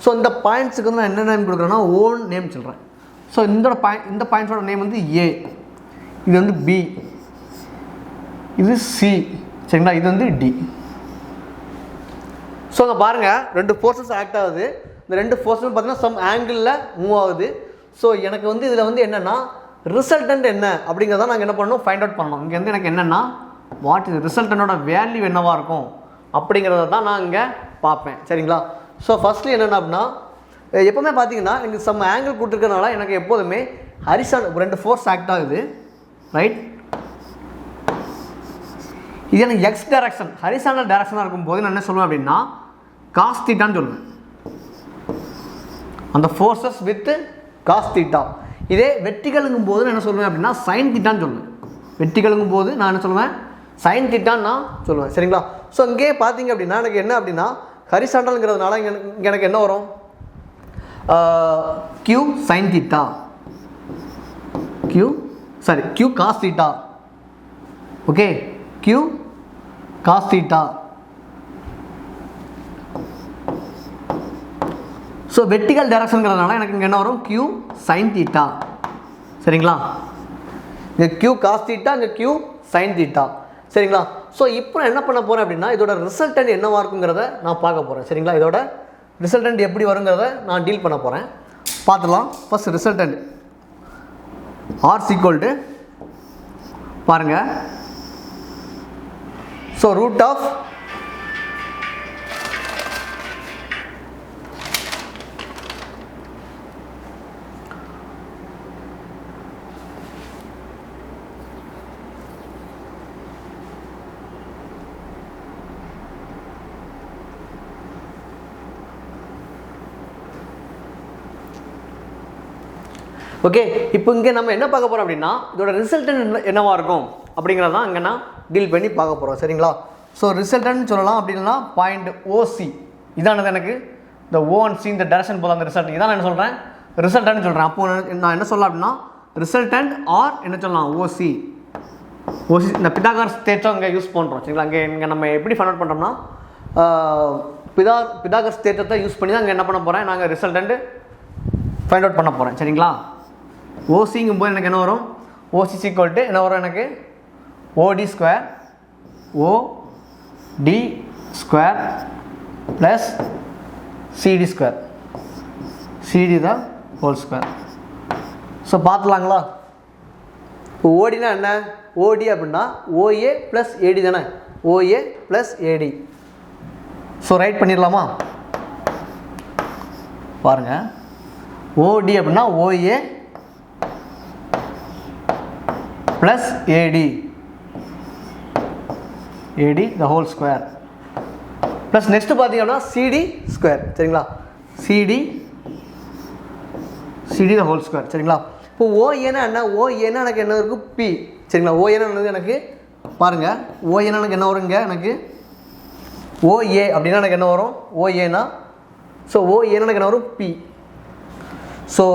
ஸோ இந்த பாயிண்ட்ஸுக்கு வந்து நான் என்ன நேம் கொடுக்குறேன்னா ஓன் நேம் சொல்கிறேன். ஸோ இந்த பாயிண்ட்ஸோட நேம் வந்து ஏ, இது வந்து பி, இது சி. சரிங்களா? இது வந்து டி. ஸோ அங்கே பாருங்கள், ரெண்டு ஃபோர்ஸஸ் ஆக்ட் ஆகுது. இந்த ரெண்டு ஃபோர்ஸும் பார்த்தீங்கன்னா சம் ஆங்கிளில் மூவ் ஆகுது. ஸோ எனக்கு வந்து இதில் வந்து என்னென்னா ரிசல்டன்ட் என்ன அப்படிங்கிறத நாங்கள் என்ன பண்ணணும், ஃபைண்ட் அவுட் பண்ணணும். இங்கே வந்து எனக்கு என்னென்னா வாட் இது ரிசல்டனோட வேல்யூ என்னவாக இருக்கும் அப்படிங்கிறத தான் நான் இங்கே பார்ப்பேன். சரிங்களா? ஸோ ஃபஸ்ட்லி என்னென்ன அப்படின்னா எப்போவுமே பார்த்தீங்கன்னா எனக்கு சம் ஆங்கிள் கொடுத்துருக்கனால எனக்கு எப்போதுமே ஹரிசாண்டல் ரெண்டு ஃபோர்ஸ் ஆக்ட் ஆகுது, ரைட்? இது எனக்கு எக்ஸ் டைரக்ஷன், ஹரிசாண்டல் டைரக்ஷனாக இருக்கும்போது நான் என்ன சொல்லுவேன் அப்படின்னா காஸ் தீட்டான்னு சொல்லுவேன். அந்த ஃபோர்ஸஸ் வித் காஸ் தீட்டா. இதே வெர்டிகலுங்கும் போது நான் என்ன சொல்லுவேன் அப்படின்னா சைன் தீட்டான்னு சொல்லுவேன். வெர்டிகலுங்கும் போது நான் என்ன சொல்லுவேன், சைன் தீட்டான்னு நான் சொல்லுவேன். சரிங்களா? ஸோ இங்கே பார்த்தீங்க அப்படின்னா எனக்கு என்ன அப்படின்னா ஹரிசாண்டல்ங்கிறதுனால இங்கே எனக்கு என்ன வரும், Q sine theta, Q cos theta. Okay, Q cos theta. So vertical டைரக்ஷனுங்கிறதுனால எனக்கு இங்கே என்ன வரும், கியூ சைன் தீட்டா. சரிங்களா? இங்கே கியூ காஸ் தீட்டா, இங்கே கியூ சைன் தீட்டா. சரிங்களா? ஸோ இப்போ நான் என்ன பண்ண போகிறேன் அப்படின்னா இதோட ரிசல்டன்ட் என்னவாக இருக்குங்கிறத நான் பார்க்க போகிறேன். சரிங்களா? இதோட ரிசல்டன்ட் எப்படி வருங்கிறத நான் டீல் பண்ண போகிறேன். பார்த்துலாம். First resultant R equal to பாருங்கள், ஸோ ரூட் ஆஃப் ஓகே. இப்போ இங்கே நம்ம என்ன பார்க்க போகிறோம் அப்படின்னா இதோட ரிசல்டன்ட் என்னவாக இருக்கும் அப்படிங்கிறதான் இங்கே நான் டீல் பண்ணி பார்க்க போகிறோம். சரிங்களா? ஸோ ரிசல்டன்ட் சொல்லலாம் அப்படின்னா பாயிண்ட் ஓசி இதானது எனக்கு இந்த ஓ அண்ட் சி இந்த டைரக்ஷன் போதும் அந்த ரிசல்ட் இதான் நான் என்ன சொல்கிறேன், ரிசல்டன்ட் சொல்கிறேன். அப்போ நான் என்ன சொல்லலாம் அப்படின்னா ரிசல்டன்ட் ஆர் என்ன சொல்லலாம், ஓசி. இந்த பிதாகரஸ் தேற்றம் இங்கே யூஸ் பண்ணுறோம். சரிங்களா? இங்கே நம்ம எப்படி ஃபைண்ட் அவுட் பண்ணுறோம்னா பிதாகரஸ் தேற்றத்தை யூஸ் பண்ணி தான் இங்கே என்ன பண்ண போகிறேன், நாங்கள் ரிசல்டன்ட் ஃபைண்ட் அவுட் பண்ண போகிறேன். சரிங்களா? ஓசிங்கும் போது எனக்கு என்ன வரும், ஓசி ஈக்குவல் டு என்ன வரும், எனக்கு ஓடி square OD square plus CD square, CD the whole square. So பார்த்துலாங்களா? இப்போ ஓடினா என்ன? ஓடி அப்படின்னா ஓஏ ப்ளஸ் ஏடி தானே, OA plus AD. So right பண்ணிடலாமா? பாருங்கள், ஓடி அப்படின்னா OA plus AD, AD the whole square plus next பார்த்தீங்கன்னா சிடி ஸ்கொயர். சரிங்களா? CD the whole square. சரிங்களா? இப்போ ஓஏனா என்ன? ஓஏனா எனக்கு என்ன இருக்குது? பி. சரிங்களா? ஓஏனா என்னது எனக்கு? பாருங்கள், ஓஏனா எனக்கு என்ன வருங்க? எனக்கு ஓஏ அப்படின்னா எனக்கு என்ன வரும்? ஓஏனா, ஸோ ஓஏனா எனக்கு என்ன வரும்? பி. ஸோ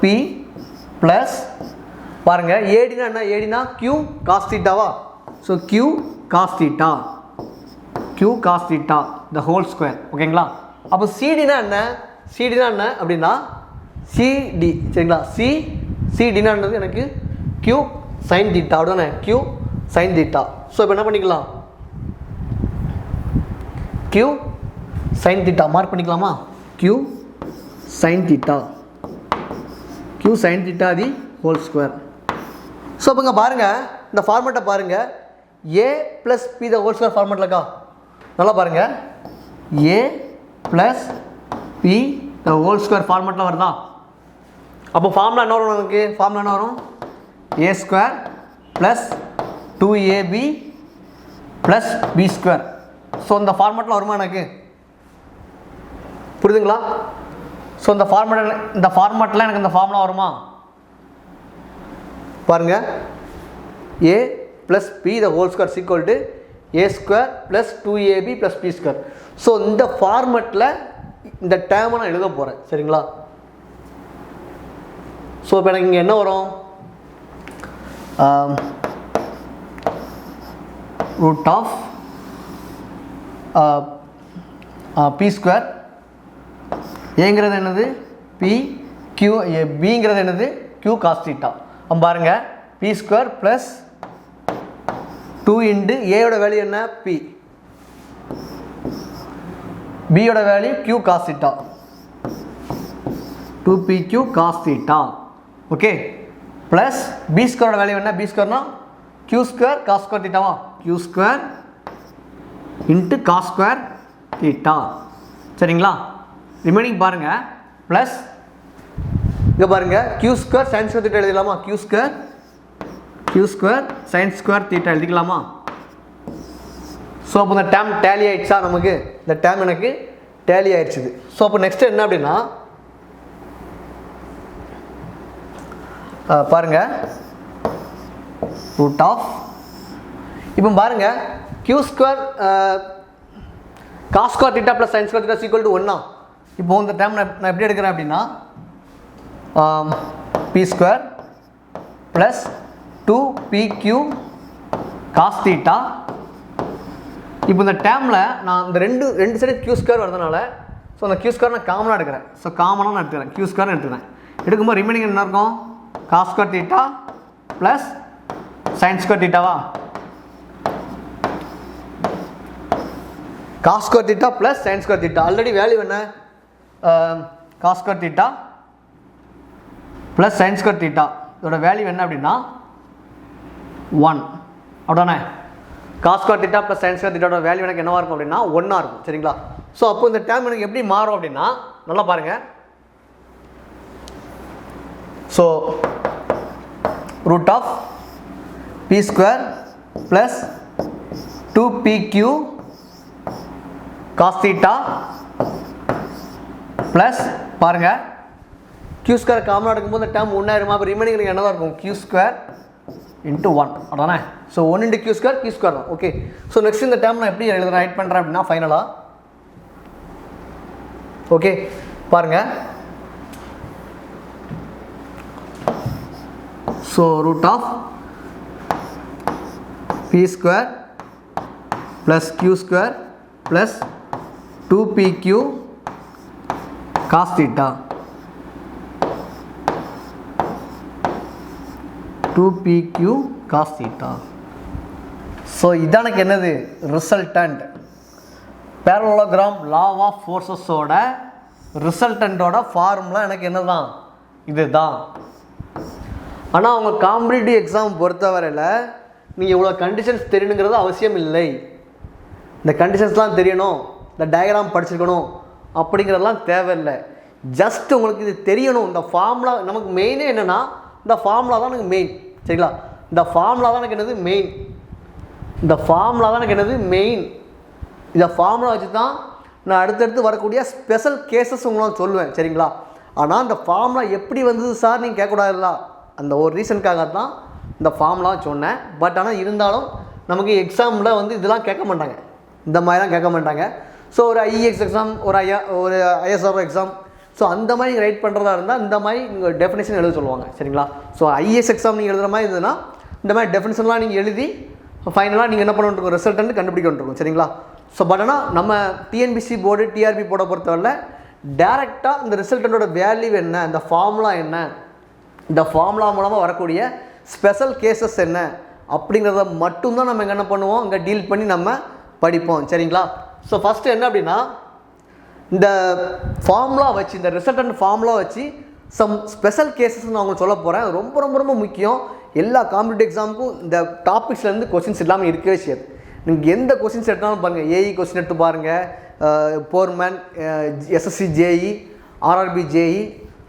பி ப்ளஸ் பாருங்கள், ஏடினா என்ன? ஏடினா கியூ காஸ் தீட்டாவா? So Q cos theta, Q cos theta the whole square. ஓகேங்களா? அப்போ சிடினா என்ன? சிடினா என்ன அப்படின்னா சிடி. சரிங்களா? சிடினான்றது எனக்கு கியூ சைன் தீட்டா. அப்படிதானே? Q sine theta. ஸோ இப்போ என்ன பண்ணிக்கலாம்? கியூ சைன் தீட்டா மார்க் பண்ணிக்கலாமா? Q sine theta, Q sine theta the whole square. So இப்போ இங்கே பாருங்கள், இந்த ஃபார்மேட்டை பாருங்கள், A plus B the whole square ஃபார்மேட்லக்கா. நல்லா பாருங்கள், A plus B the whole square ஃபார்மேட்டில் வருதா? அப்போ ஃபார்முலா என்ன வரும்? எனக்கு ஃபார்முலா என்ன வரும்? A square plus 2ab plus B square. So இந்த ஃபார்மேட்டில் வருமா எனக்கு? புரியுதுங்களா? ஸோ இந்த ஃபார்மேட்டில் எனக்கு இந்த ஃபார்முலா வருமா? பாருங்கள், A plus B the whole square equal to A square plus 2ab plus B square. So இந்த ஃபார்மேட்டில் இந்த டேர்மை நான் எழுத போகிறேன். சரிங்களா? ஸோ இப்போ எனக்கு இங்கே என்ன வரும்? ரூட் ஆஃப் பி ஸ்கொயர், ஏங்கிறது என்னது? பி, கியூ, பிங்கிறது என்னது? Q cos theta. பாருங்கள், பி ஸ்கொயர் ப்ளஸ் 2 இன்டு ஏயோட வேல்யூ என்ன? பி, பியோட value Q cos theta, 2pq cos theta. Okay, plus P ஸ்கொயரோட வேல்யூ என்ன? பி ஸ்கொயர்னா கியூ ஸ்கொயர் காஸ் ஸ்கொயர் தீட்டாவா? Q square into cos square theta. சரிங்களா? Remaining பாருங்கள், ப்ளஸ் இங்கே பாருங்கள், Q square sine square theta எழுதிக்கலாமா? Q square sine square theta எழுதிக்கலாமா? ஸோ அப்போ இந்த டேம் டேலி ஆகிடுச்சா? நமக்கு இந்த டேம் எனக்கு டேலி ஆகிடுச்சுது. ஸோ அப்போ நெக்ஸ்ட் என்ன அப்படின்னா பாருங்கள், ரூட் ஆஃப், இப்போ பாருங்கள், Q square cos square theta plus sine square theta equal to 1. இப்போ இந்த டேம் நான் எப்படி எடுக்கிறேன் அப்படின்னா P square plus 2pq cos theta. இப்போ இந்த டேமில் நான் இந்த ரெண்டு சைடு கியூ ஸ்கொயர் வரதுனால ஸோ அந்த கியூ ஸ்கொயர் நான் காமனாக எடுக்கிறேன். ஸோ காமனாக நான் எடுத்துக்கிறேன், கியூ ஸ்கொயர் எடுத்துக்கிறேன். எடுக்கும்போது ரிமைனிங் என்ன இருக்கும்? Cos square theta plus sine square தீட்டாவா? Cos square theta plus sine square theta. Already value என்ன? Cos square theta plus sine square theta இதோட வேல்யூ என்ன அப்படின்னா 1. அப்படிதானே? Cos square theta plus sine square தீட்டாவோட வேல்யூ எனக்கு என்னவாக இருக்கும் அப்படின்னா 1 இருக்கும். சரிங்களா? ஸோ அப்போ இந்த டேர்ம் எனக்கு எப்படி மாறும் அப்படின்னா நல்லா பாருங்கள். So root of P square plus 2pq cos theta plus பாருங்கள், கியூ ஸ்கொயர் காமனாக எடுக்கும்போது இந்த டேர்ம் 1 ஆயிரமா? அப்போ ரிமைனிங் எனக்கு என்னதான் இருக்கும்? Q square into 1. அதானே? ஸோ 1 இன்ட்டு கியூ ஸ்கொயர் தான். ஓகே, ஸோ நெக்ஸ்ட் இந்த டேர்ம் நான் எப்படி ரைட் பண்ணுறேன் அப்படின்னா ஃபைனலாக ஓகே பாருங்கள். So root of P square plus Q square plus 2pq cos theta, 2pq cos theta. So இதான் எனக்கு என்னது? ரிசல்டன்ட். பேரலோகிராம் லா ஆஃப் ஃபோர்ஸஸோட ரிசல்டன்ட்டோட ஃபார்முலா எனக்கு என்ன தான்? இது தான். ஆனால் அவங்க காம்படிட்டிவ் எக்ஸாம் பொறுத்தவரையில் நீங்கள் இவ்வளோ கண்டிஷன்ஸ் தெரியணுங்கிறது அவசியம் இல்லை. இந்த கண்டிஷன்ஸ்லாம் தெரியணும், இந்த டயக்ராம் படிச்சிருக்கணும் அப்படிங்கிறதெல்லாம் தேவையில்லை. ஜஸ்ட் உங்களுக்கு இது தெரியணும். இந்த ஃபார்முலா நமக்கு மெயினே என்னென்னா இந்த ஃபார்முலா தான் எனக்கு மெயின். சரிங்களா? இந்த ஃபார்முலா தான் எனக்கு என்னது மெயின். இந்த ஃபார்முலா தான் எனக்கு என்னது மெயின். இந்த ஃபார்முலா வச்சு தான் நான் அடுத்தடுத்து வரக்கூடிய ஸ்பெஷல் கேசஸ் உங்களால் சொல்லுவேன். சரிங்களா? ஆனால் இந்த ஃபார்முலா எப்படி வந்தது சார் நீங்கள் கேட்கக்கூடாதுல்ல, அந்த ஒரு ரீசனுக்காக தான் இந்த ஃபார்முலா சொன்னேன். பட் ஆனால் இருந்தாலும் நமக்கு எக்ஸாமில் வந்து இதெல்லாம் கேட்க மாட்டாங்க, இந்த மாதிரிலாம் கேட்க மாட்டாங்க. ஸோ ஒரு ஐஏஎஸ் எக்ஸாம், ஒரு ஐஎஸ்ஆர்ஓ எக்ஸாம், ஸோ அந்த மாதிரி நீங்கள் ரைட் பண்ணுறதா இருந்தால் இந்த மாதிரி நீங்கள் டெஃபினேஷன் எழுத சொல்லுவாங்க. சரிங்களா? ஸோ ஐஏஎஸ் எக்ஸாம் நீங்கள் எழுதுகிற மாதிரி இருந்ததுன்னா இந்த மாதிரி டெஃபினேஷன்லாம் நீங்கள் எழுதி ஃபைனலாக நீங்கள் என்ன பண்ணிட்டுருக்கோம், ரிசல்ட் வந்து கண்டுபிடிக்க வந்துருக்கோம். சரிங்களா? ஸோ பட் ஆனால் நம்ம டிஎன்பிசி போர்டு, டிஆர்பி போர்டை பொறுத்தவரை டேரெக்டாக இந்த ரிசல்ட்டோட வேல்யூ என்ன, இந்த ஃபார்முலா என்ன, இந்த ஃபார்முலா மூலமாக வரக்கூடிய ஸ்பெஷல் கேசஸ் என்ன அப்படிங்கிறத மட்டும்தான் நம்ம என்ன பண்ணுவோம், இங்கே டீல் பண்ணி நம்ம படிப்போம். சரிங்களா? ஸோ ஃபஸ்ட்டு என்ன அப்படின்னா இந்த ஃபார்முலா வச்சு, இந்த ரிசல்ட் ஃபார்முலா வச்சு சம் ஸ்பெஷல் கேசஸ் நான் உங்களுக்கு சொல்ல போகிறேன். ரொம்ப ரொம்ப ரொம்ப முக்கியம். எல்லா காம்படிட்டிவ் எக்ஸாமுக்கும் இந்த டாபிக்ஸ்லேருந்து கொஸ்டின்ஸ் இல்லாமல் இருக்கவே செய்யாது. நீங்கள் எந்த கொஸ்டின்ஸ் எடுத்தாலும் பாருங்கள், ஏஇ கொஸ்டின் எடுத்து பாருங்கள், foreman, SSC JE, RRB JE,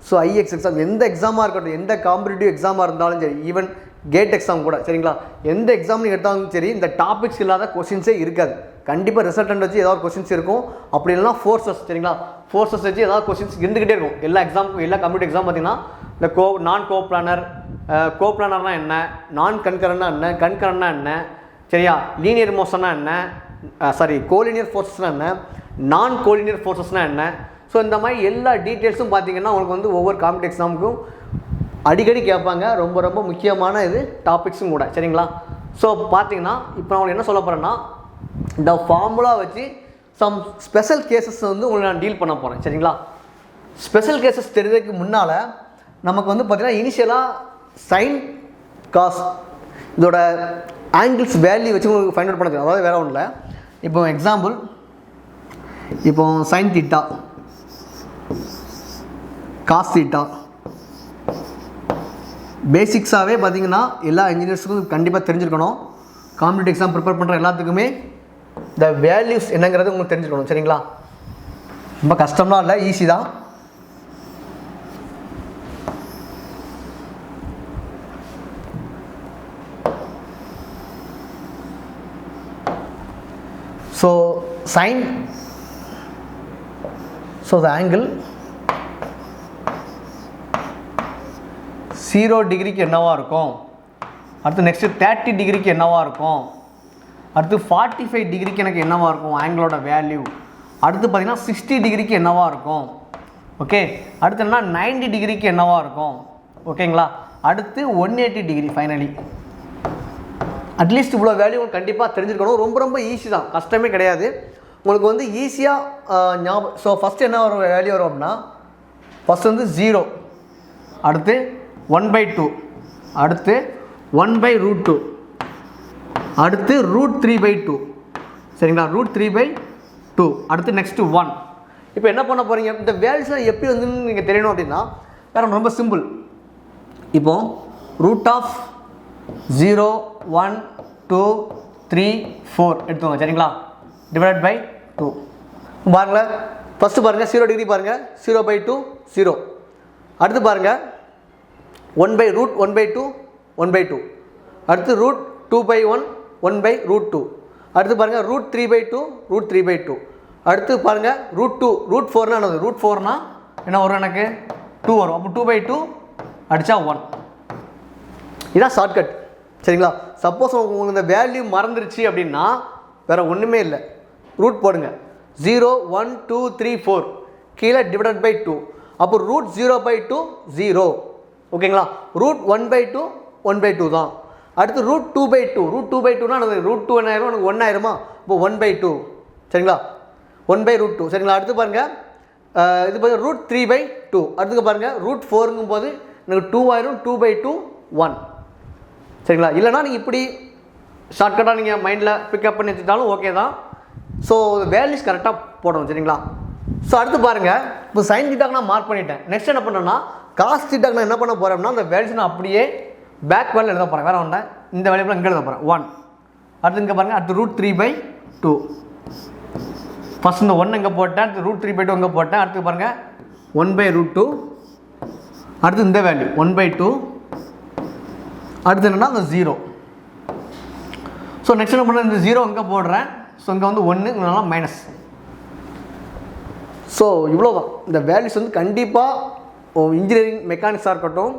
so IX exam, எந்த எக்ஸாமாக இருக்கட்டும், எந்த காம்படிட்டிவ் எக்ஸாமாக இருந்தாலும் சரி, ஈவன் கேட் எக்ஸாம் கூட. சரிங்களா? எந்த எக்ஸாம் எடுத்தாலும் சரி இந்த டாபிக்ஸ் இல்லாத கொஸ்டின்ஸே இருக்காது. கண்டிப்பாக ரிசல்ட் வச்சு ஏதாவது கொஸ்டின்ஸ் இருக்கும். அப்படி இல்லைனா ஃபோர்ஸஸ். சரிங்களா? ஃபோர்ஸஸ் வச்சு ஏதாவது கொஸ்டின்ஸ் இருந்துக்கிட்டே இருக்கும். எல்லா எக்ஸாமுக்கும், எல்லா காம்படிட்டிவ் எக்ஸாம் பார்த்தீங்கன்னா இந்த நான் கோப்ளானர்னா என்ன, நான் கன்கரன்னா என்ன, கன்கரன்னா என்ன, சரியா, லீனியர் மோஷன்னா என்ன, கோலினியர் ஃபோர்ஸஸ்னால் என்ன, நான் கோலினியர் ஃபோர்ஸஸ்னால் என்ன. ஸோ இந்த மாதிரி எல்லா டீட்டெயில்ஸும் பார்த்தீங்கன்னா உங்களுக்கு வந்து ஒவ்வொரு காம்படிட்டிவ் எக்ஸாமுக்கும் அடிக்கடி கேட்பாங்க. ரொம்ப ரொம்ப முக்கியமான இது டாபிக்ஸும் கூட. சரிங்களா? ஸோ பார்த்தீங்கன்னா இப்போ நான் உங்களுக்கு என்ன சொல்ல போகிறேன்னா இந்த ஃபார்முலா வச்சு சம் ஸ்பெஷல் கேசஸ் வந்து உங்களுக்கு நான் டீல் பண்ண போகிறேன். சரிங்களா? ஸ்பெஷல் கேசஸ் தெரிஞ்சதுக்கு முன்னால் நமக்கு வந்து பார்த்திங்கன்னா இனிஷியலாக சைன் காஸ் இதோட ஆங்கிள்ஸ் வேல்யூ வச்சு உங்களுக்கு ஃபைண்ட் அவுட் பண்ண தெரியும். அதாவது வேறு ஒன்றும் இல்லை. இப்போ எக்ஸாம்பிள், இப்போ சைன் தீட்டா, காஸ் தீட்டா பேசிக்ஸாகவே பார்த்திங்கன்னா எல்லா இன்ஜினியர்ஸுக்கும் கண்டிப்பாக தெரிஞ்சிருக்கணும். காம்படிட்டிவ் எக்ஸாம் ப்ரிப்பேர் பண்ணுற எல்லாத்துக்குமே இந்த வேல்யூஸ் என்னங்கிறது உங்களுக்கு தெரிஞ்சுக்கணும். சரிங்களா? ரொம்ப கஷ்டம்லாம் இல்லை, ஈஸி தான். So sine, so the angle 0 டிகிரிக்கு என்னவாக இருக்கும், அடுத்து நெக்ஸ்ட்டு 30 டிகிரிக்கு என்னவாக இருக்கும், அடுத்து 45 டிகிரிக்கு எனக்கு என்னவாக இருக்கும் ஆங்கிளோட வேல்யூ, அடுத்து பார்த்திங்கன்னா 60 டிகிரிக்கு என்னவாக இருக்கும், ஓகே, அடுத்து என்ன 90 டிகிரிக்கு என்னவாக இருக்கும், ஓகேங்களா, அடுத்து 180 டிகிரி. ஃபைனலி அட்லீஸ்ட் இவ்வளோ வேல்யூ உங்களுக்கு கண்டிப்பாக தெரிஞ்சிருக்கணும். ரொம்ப ரொம்ப ஈஸி தான், கஷ்டமே கிடையாது. உங்களுக்கு வந்து ஈஸியாக ஞாபகம். ஸோ ஃபஸ்ட்டு என்ன ஒரு வேல்யூ வரும் அப்படின்னா, ஃபஸ்ட் வந்து 0, அடுத்து 1/2, அடுத்து 1/√2, அடுத்து √3/2. சரிங்களா? √3/2, அடுத்து நெக்ஸ்ட்டு 1. இப்போ என்ன பண்ண போகிறீங்க, இந்த வேல்யூஸ்லாம் எப்படி வந்துன்னு நீங்கள் தெரியணும் அப்படின்னா வேறு ரொம்ப சிம்பிள். இப்போது √0, 1, 2, 3, 4 எடுத்துக்கோங்க. சரிங்களா? /2 பாருங்களேன். ஃபஸ்ட்டு பாருங்கள் 0 டிகிரி பாருங்கள், 0/2 0. அடுத்து பாருங்கள் 1/√1/2 1/2. அடுத்து √2/1 1/√2. அடுத்து பாருங்கள் √3/2 √3/2. அடுத்து பாருங்கள் √2 √4னா என்னது, √4னா என்ன வரும், எனக்கு 2 வரும். அப்போ 2/2 அடித்தா 1. இதான் ஷார்ட்கட். சரிங்களா? சப்போஸ் உங்களுக்கு இந்த வேல்யூ மறந்துருச்சு அப்படின்னா வேறு ஒன்றுமே இல்லை, ரூட் போடுங்க. 0, 1, 2, 3, 4 கீழே /2. அப்போ √0/2 0. ஓகேங்களா? √1/2 1/2 தான். அடுத்து √2/2 √2/2னா √2 என்ன ஆயிரும், எனக்கு 1 ஆயிருமா, இப்போ 1/2. சரிங்களா? 1/√2. சரிங்களா? அடுத்து பாருங்கள் இது பாருங்கள் √3/2. அடுத்து பாருங்கள் √4ங்கும் போது எனக்கு 2 ஆயிரும், 2/2 1. சரிங்களா? இல்லைனா நீங்கள் இப்படி ஷார்ட்கட்டாக நீங்கள் மைண்டில் பிக்கப் பண்ணி வச்சுட்டாலும் ஓகே தான். ஸோ வேல்யூஸ் கரெக்டாக போடணும். சரிங்களா? ஸோ அடுத்து பாருங்கள், இப்போ சைன் தீட்டாக்கு நான் மார்க் பண்ணிட்டேன். நெக்ஸ்ட் என்ன பண்ணேன்னா காஸ் தீட்டாக்கு நான் என்ன பண்ண போகிறேன்னா அந்த வேல்யூஸ் நான் அப்படியே பேக் வேல்யூ எழுத போகிறேன், வேறு ஒன்று இந்த வேல்யூ இங்கே எழுத போகிறேன் 1. அடுத்து இங்கே பாருங்கள், அடுத்து √3/2. ஃபஸ்ட் இந்த 1 இங்கே போட்டேன், அடுத்து √3/2 இங்கே போட்டேன், அடுத்து பாருங்கள் 1/√2. அடுத்து இந்த வேல்யூ 1/2. அடுத்து என்னென்னா அந்த 0. ஸோ நெக்ஸ்ட் என்ன பண்ணுறேன், இந்த 0 இங்கே போடுறேன். ஸோ இங்கே வந்து 1 இதனால மைனஸ். ஸோ இவ்வளோ தான். இந்த வேல்யூஸ் வந்து கண்டிப்பாக இன்ஜினியரிங் மெக்கானிக்ஸாக இருக்கட்டும்,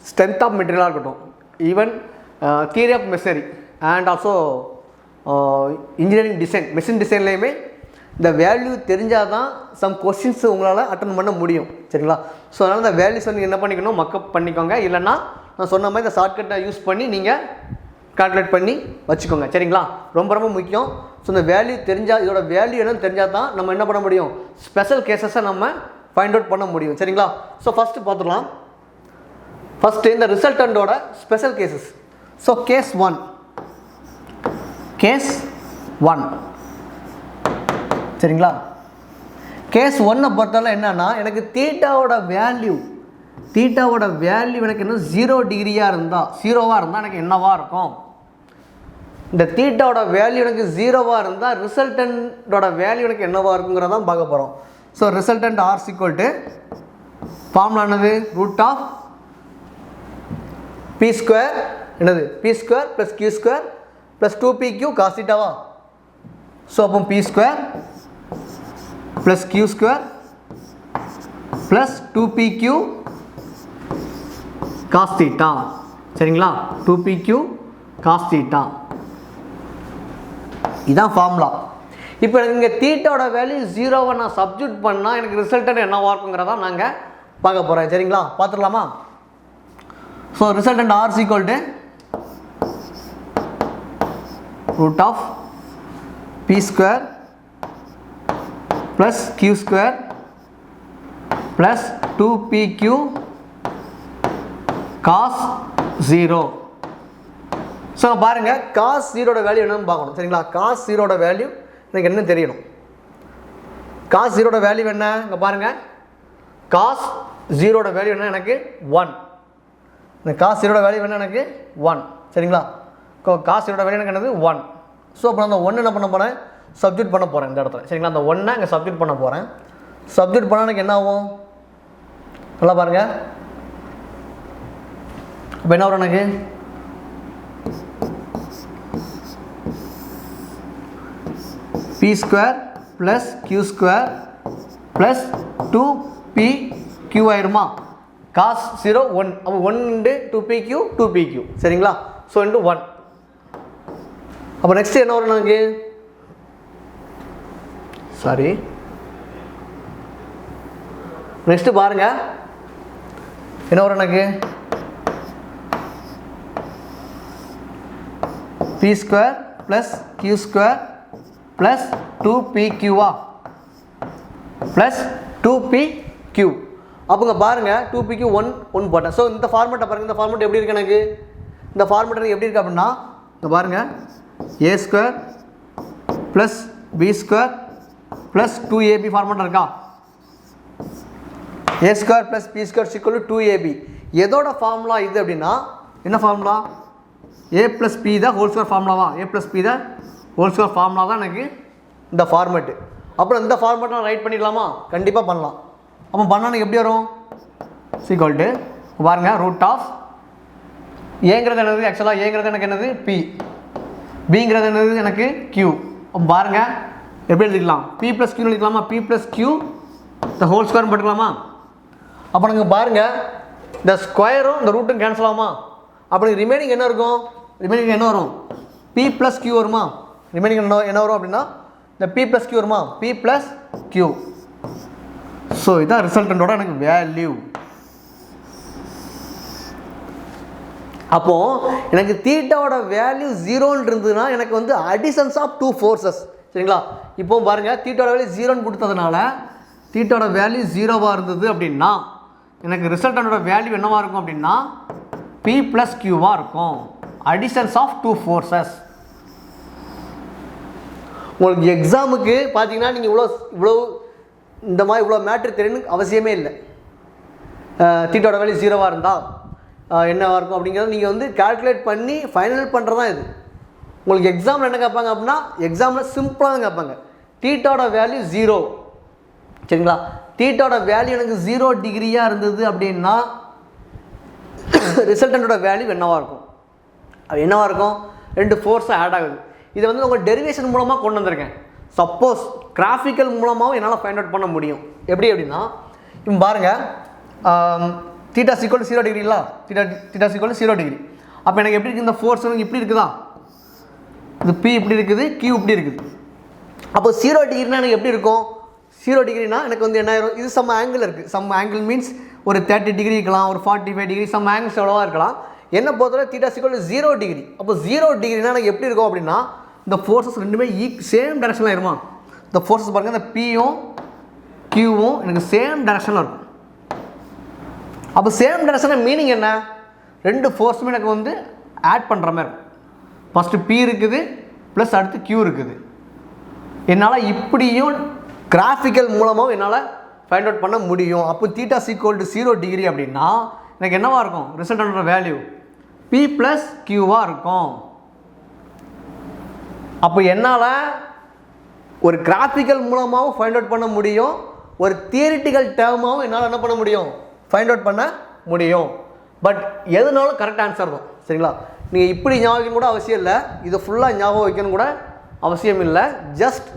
ஸ்ட்ரென்த் ஆஃப் மெட்டீரியலாக இருக்கட்டும், even theory of machinery and also engineering design, machine டிசைன்லேயுமே இந்த வேல்யூ தெரிஞ்சால் தான் சம் கொஸ்டின்ஸ் உங்களால் அட்டன் பண்ண முடியும். சரிங்களா? ஸோ அதனால் இந்த வேல்யூஸ் வந்து என்ன பண்ணிக்கணும், மக்கப் பண்ணிக்கோங்க. இல்லைன்னா நான் சொன்ன மாதிரி இந்த ஷார்ட்கட்டை யூஸ் பண்ணி நீங்கள் கால்குலேட் பண்ணி வச்சுக்கோங்க. சரிங்களா? ரொம்ப ரொம்ப முக்கியம். ஸோ இந்த வேல்யூ தெரிஞ்சால், இதோட வேல்யூ என்னன்னு தெரிஞ்சால் தான் நம்ம என்ன பண்ண முடியும், ஸ்பெஷல் கேசஸை நம்ம ஃபைண்ட் அவுட் பண்ண முடியும். சரிங்களா? ஸோ ஃபஸ்ட்டு பார்த்துடலாம். ஃபஸ்ட்டு இந்த ரிசல்டண்டோட ஸ்பெஷல் கேசஸ். ஸோ கேஸ் 1 சரிங்களா? கேஸ் 1 பொறுத்தவரை என்னன்னா, எனக்கு தீட்டாவோட வேல்யூ எனக்கு என்ன 0 டிகிரியாக இருந்தால், 0வாக இருந்தால் எனக்கு என்னவாக இருக்கும். இந்த தீட்டாவோட வேல்யூ எனக்கு 0வாக இருந்தால் ரிசல்டண்டோட வேல்யூ எனக்கு என்னவாக இருக்குங்கிறதான் பார்க்க போகிறோம். ஸோ ரிசல்டண்ட் R = ஃபார்முலா என்னது, √p² என்னது p² + q² + 2pq cos θவா. So அப்போ p² + q² + 2pq cos θ. சரிங்களா? 2pq cos θ இதான் ஃபார்முலா. இப்போ எனக்கு இங்கே தீட்டாவோட வேல்யூ 0வை நான் சப்ஸ்டியூட் பண்ணால் எனக்கு ரிசல்டன் என்னவாக இருக்குங்கிறதா நாங்கள் பார்க்க போகிறேன். சரிங்களா? பார்த்துடலாமா? So resultant R = √p² + q² + 2pq cos 0. So பாருங்கள், cos 0ஓட வேல்யூ என்னன்னு பார்க்கணும். சரிங்களா? cos 0ஓட வேல்யூ எனக்கு என்ன தெரியணும். cos 0ஓட வேல்யூ என்ன, இங்கே பாருங்கள், cos 0ஓட வேல்யூ என்ன எனக்கு 1. இந்த cos 0ஓட வேல்யூ என்ன எனக்கு 1. சரிங்களா? cos 0ஓட வேல்யூ எனக்கு என்னது 1. ஸோ அப்புறம் அந்த 1 என்ன பண்ண போகிறேன், சப்ஸ்டியூட் பண்ண போகிறேன் இந்த இடத்துல. சரிங்களா? அந்த 1 இங்கே சப்ஸ்டியூட் பண்ண போகிறேன். சப்ஸ்டியூட் பண்ணால் எனக்கு என்ன ஆகும், நல்லா பாருங்கள். இப்போ என்ன வரும் எனக்கு, p² + q² + 2pq ஆயிருமா. cos 0 1, அப்போ 1 × 2pq. சரிங்களா? ஸோ × 1. அப்போ நெக்ஸ்ட் என்ன வரும் எனக்கு, சாரி நெக்ஸ்ட் பாருங்க என்ன வரும் எனக்கு, p² + q² + 2pq + 2pq. அப்போங்க பாருங்கள், 2pq 1 போட்டேன். ஸோ இந்த ஃபார்மெட்டை பாருங்கள், இந்த ஃபார்மெட் எப்படி இருக்கு எனக்கு, இந்த ஃபார்மெட் எப்படி இருக்குது அப்படின்னா, இங்கே பாருங்கள், a² + b² + 2ab ஃபார்மெட் இருக்கா. a² + b² = 2ab. எதோட ஃபார்முலா இது அப்படின்னா, என்ன ஃபார்முலா, a + p தான் ஹோல் ஸ்கொயர் ஃபார்முலாவா, a + p தான் ஹோல் ஸ்கொயர் ஃபார்முலா தான் எனக்கு இந்த ஃபார்மெட்டு. அப்புறம் இந்த ஃபார்மெட் நான் ரைட் பண்ணிடலாமா, கண்டிப்பாக பண்ணலாம். அப்போ பண்ணால் எப்படி வரும், = பாருங்கள், √a என்னது, ஆக்சுவலாக ஏங்கிறது எனக்கு என்னது p, bங்கிறது என்னது எனக்கு q. அப்போ பாருங்கள் எப்படி எழுதிக்கலாம், p + q எழுதிக்கலாமா, p + q இந்த ஹோல் ஸ்கொயர் போட்டுக்கலாமா. அப்போ நீங்கள் பாருங்கள், இந்த ஸ்கொயரும் இந்த ரூட்டும் கேன்சல் ஆகுமா. அப்போ ரிமைனிங் என்ன இருக்கும், ரிமைனிங் என்ன வரும், p + q வருமா. ரிமைனிங் என்ன வரும் அப்படின்னா, இந்த p + q வருமா, p + q. ஸோ இதான் ரிசல்டண்டோட எனக்கு வேல்யூ. அப்போது எனக்கு தீட்டாவோட வேல்யூ 0ன்னு இருந்ததுன்னா எனக்கு வந்து அடிஷன்ஸ் ஆஃப் 2 ஃபோர்ஸஸ். சரிங்களா? இப்போ பாருங்கள், தீட்டாவோட வேல்யூ 0ன்னு கொடுத்ததுனால, தீட்டாவோட வேல்யூ 0வாக இருந்தது அப்படின்னா எனக்கு ரிசல்டண்டோட வேல்யூ என்னவாக இருக்கும் அப்படின்னா p + qவாக இருக்கும். Additions of 2 forces. உங்களுக்கு எக்ஸாமுக்கு பார்த்தீங்கன்னா நீங்கள் இவ்வளோ இந்த மாதிரி இவ்வளோ மேட்ரு தெரியணும்னு அவசியமே இல்லை. தீட்டாவோட வேல்யூ 0வாக இருந்தால் என்னவாக இருக்கும் அப்படிங்கிறத நீங்கள் வந்து கால்குலேட் பண்ணி ஃபைனல் பண்ணுறது தான் இது. உங்களுக்கு எக்ஸாமில் என்ன கேட்பாங்க அப்படின்னா, எக்ஸாமில் சிம்பிளாக தான் கேட்பாங்க. தீட்டாவோட வேல்யூ 0 சரிங்களா. தீட்டாவோட வேல்யூ எனக்கு 0 டிகிரியாக இருந்தது அப்படின்னா ரிசல்டண்டோட வேல்யூ என்னவாக இருக்கும்? அது என்னவாக இருக்கும்? 2 ஃபோர்ஸும் ஆட் ஆகுது. இதை வந்து உங்கள் டெரிவேஷன் மூலமாக கொண்டு வந்திருக்கேன். சப்போஸ் கிராஃபிக்கல் மூலமாகவும் என்னால் ஃபைண்ட் அவுட் பண்ண முடியும். எப்படி அப்படின்னா, இப்போ பாருங்கள், தீட்டா ஈக்குவல் 0 டிகிரிங்களா, தீட்டா ஈக்குவல் 0 டிகிரி. அப்போ எனக்கு எப்படி இருக்குது? இந்த ஃபோர்ஸ் இப்படி இருக்குதா, இது P இப்படி இருக்குது, Q இப்படி இருக்குது. அப்போ 0 டிகிரினா எனக்கு எப்படி இருக்கும்? 0 டிகிரினா எனக்கு வந்து என்ன ஆயிரும்? இது சம் ஆங்கிள் இருக்குது. சம் ஆங்கிள் மீன்ஸ் ஒரு 30 டிகிரி இருக்கலாம், ஒரு 45 டிகிரி, சம் ஆங்கிள்ஸ் எவ்வளோவா இருக்கலாம். என்ன பொறுத்தவரை தீட்டா ஈக்குவல் 0 டிகிரி. அப்போ 0 டிகிரினா எனக்கு எப்படி இருக்கும் அப்படின்னா, இந்த ஃபோர்ஸஸ் ரெண்டுமே சேம் டைரக்ஷனில் இருமா. இந்த ஃபோர்ஸஸ் பாருங்கள், இந்த Pயும் Qவும் எனக்கு சேம் டைரக்ஷனில் இருக்கும். அப்போ சேம் டைரக்ஷனில் மீனிங் என்ன? 2 ஃபோர்ஸுமே எனக்கு வந்து ஆட் பண்ணுற மாதிரி இருக்கும். ஃபஸ்ட்டு P இருக்குது ப்ளஸ் அடுத்து Q இருக்குது. என்னால் இப்படியும் கிராஃபிக்கல் மூலமாக என்னால் ஃபைண்ட் அவுட் பண்ண முடியும். அப்போ தீட்டா ஈக்குவல் டு 0 டிகிரி அப்படின்னா எனக்கு என்னவாக இருக்கும்? ரிசல்டோட வேல்யூ P ப்ளஸ் Qவாக இருக்கும். அப்போ என்னால் ஒரு கிராஃபிக்கல் மூலமாகவும் ஃபைண்ட் அவுட் பண்ண முடியும், ஒரு தியரிட்டிக்கல் டேர்மாகவும் என்னால் என்ன பண்ண முடியும்? ஃபைண்ட் அவுட் பண்ண முடியும். பட் எதுனாலும் கரெக்ட் ஆன்சர் தான் சரிங்களா. நீங்கள் இப்படி ஞாபகம் கூட அவசியம் இல்லை, இதை ஃபுல்லாக ஞாபகம் வைக்கணும் கூட அவசியம் இல்லை. ஜஸ்ட்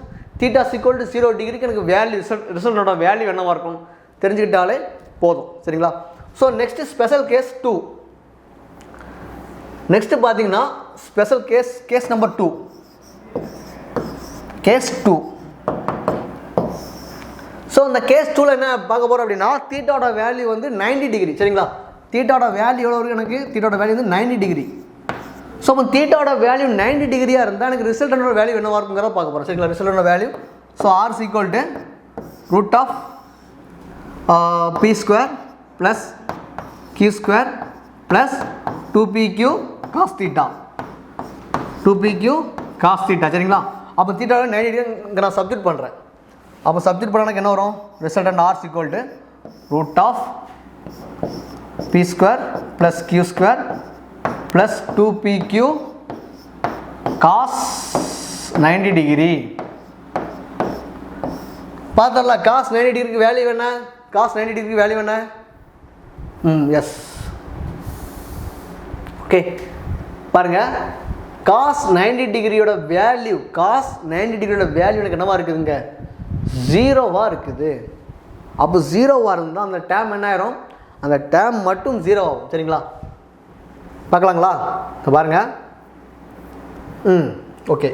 தீட்டா ஈக்குவல் டு 0 டிகிரிக்கு எனக்கு வேல்யூ ரிசல்ட்டோட வேல்யூ என்னவாக இருக்கும் தெரிஞ்சுக்கிட்டாலே போதும் சரிங்களா. So next special case 2. Next பார்த்தீங்கன்னா special case number 2. Case 2. So இந்த கேஸ் 2ல் என்ன பார்க்க போகிறோம் அப்படின்னா, தீட்டாவோட வேல்யூ வந்து 90 டிகிரி சரிங்களா. தீட்டாவோட வேல்யூ எவ்வளோ இருக்குது? எனக்கு தீட்டாவோட வேல்யூ வந்து 90 டிகிரி. ஸோ அப்போ தீட்டாவோட வேல்யூ 90 டிகிரியாக இருந்தால் எனக்கு ரிசல்டோட வேல்யூ என்னவாக இருக்குங்கிறத பார்க்க போகிறோம் சரிங்களா. ரிசல்டோட value so R equal to root of P square plus Q square plus 2PQ cos theta, 2PQ cos theta சரிங்களா. அப்போ தீட்டாவில் 90 டிகிரி இங்கே நான் சப்ஜெக்ட் பண்ணுறேன். அப்போ சப்ஜெக்ட் பண்ண எனக்கு என்ன வரும்? Resultant R equal to root of P square plus Q square plus 2PQ cos 90 degree. பார்த்தரல காஸ் 90 டிகிரிக்கு வேல்யூ என்ன? காஸ் 90 டிகிரிக்கு வேல்யூ என்ன? எஸ் ஓகே பாருங்கள், காஸ் 90 டிகிரியோட வேல்யூ, காஸ் 90 டிகிரியோட வேல்யூ எனக்கு என்னவா இருக்குதுங்க? 0வாக இருக்குது. அப்போ 0வாக இருந்தால் அந்த டேம் என்ன ஆயிரும்? அந்த டேம் மட்டும் 0 ஆகும் சரிங்களா. பார்க்கலாங்களா? இப்போ பாருங்கள், ஓகே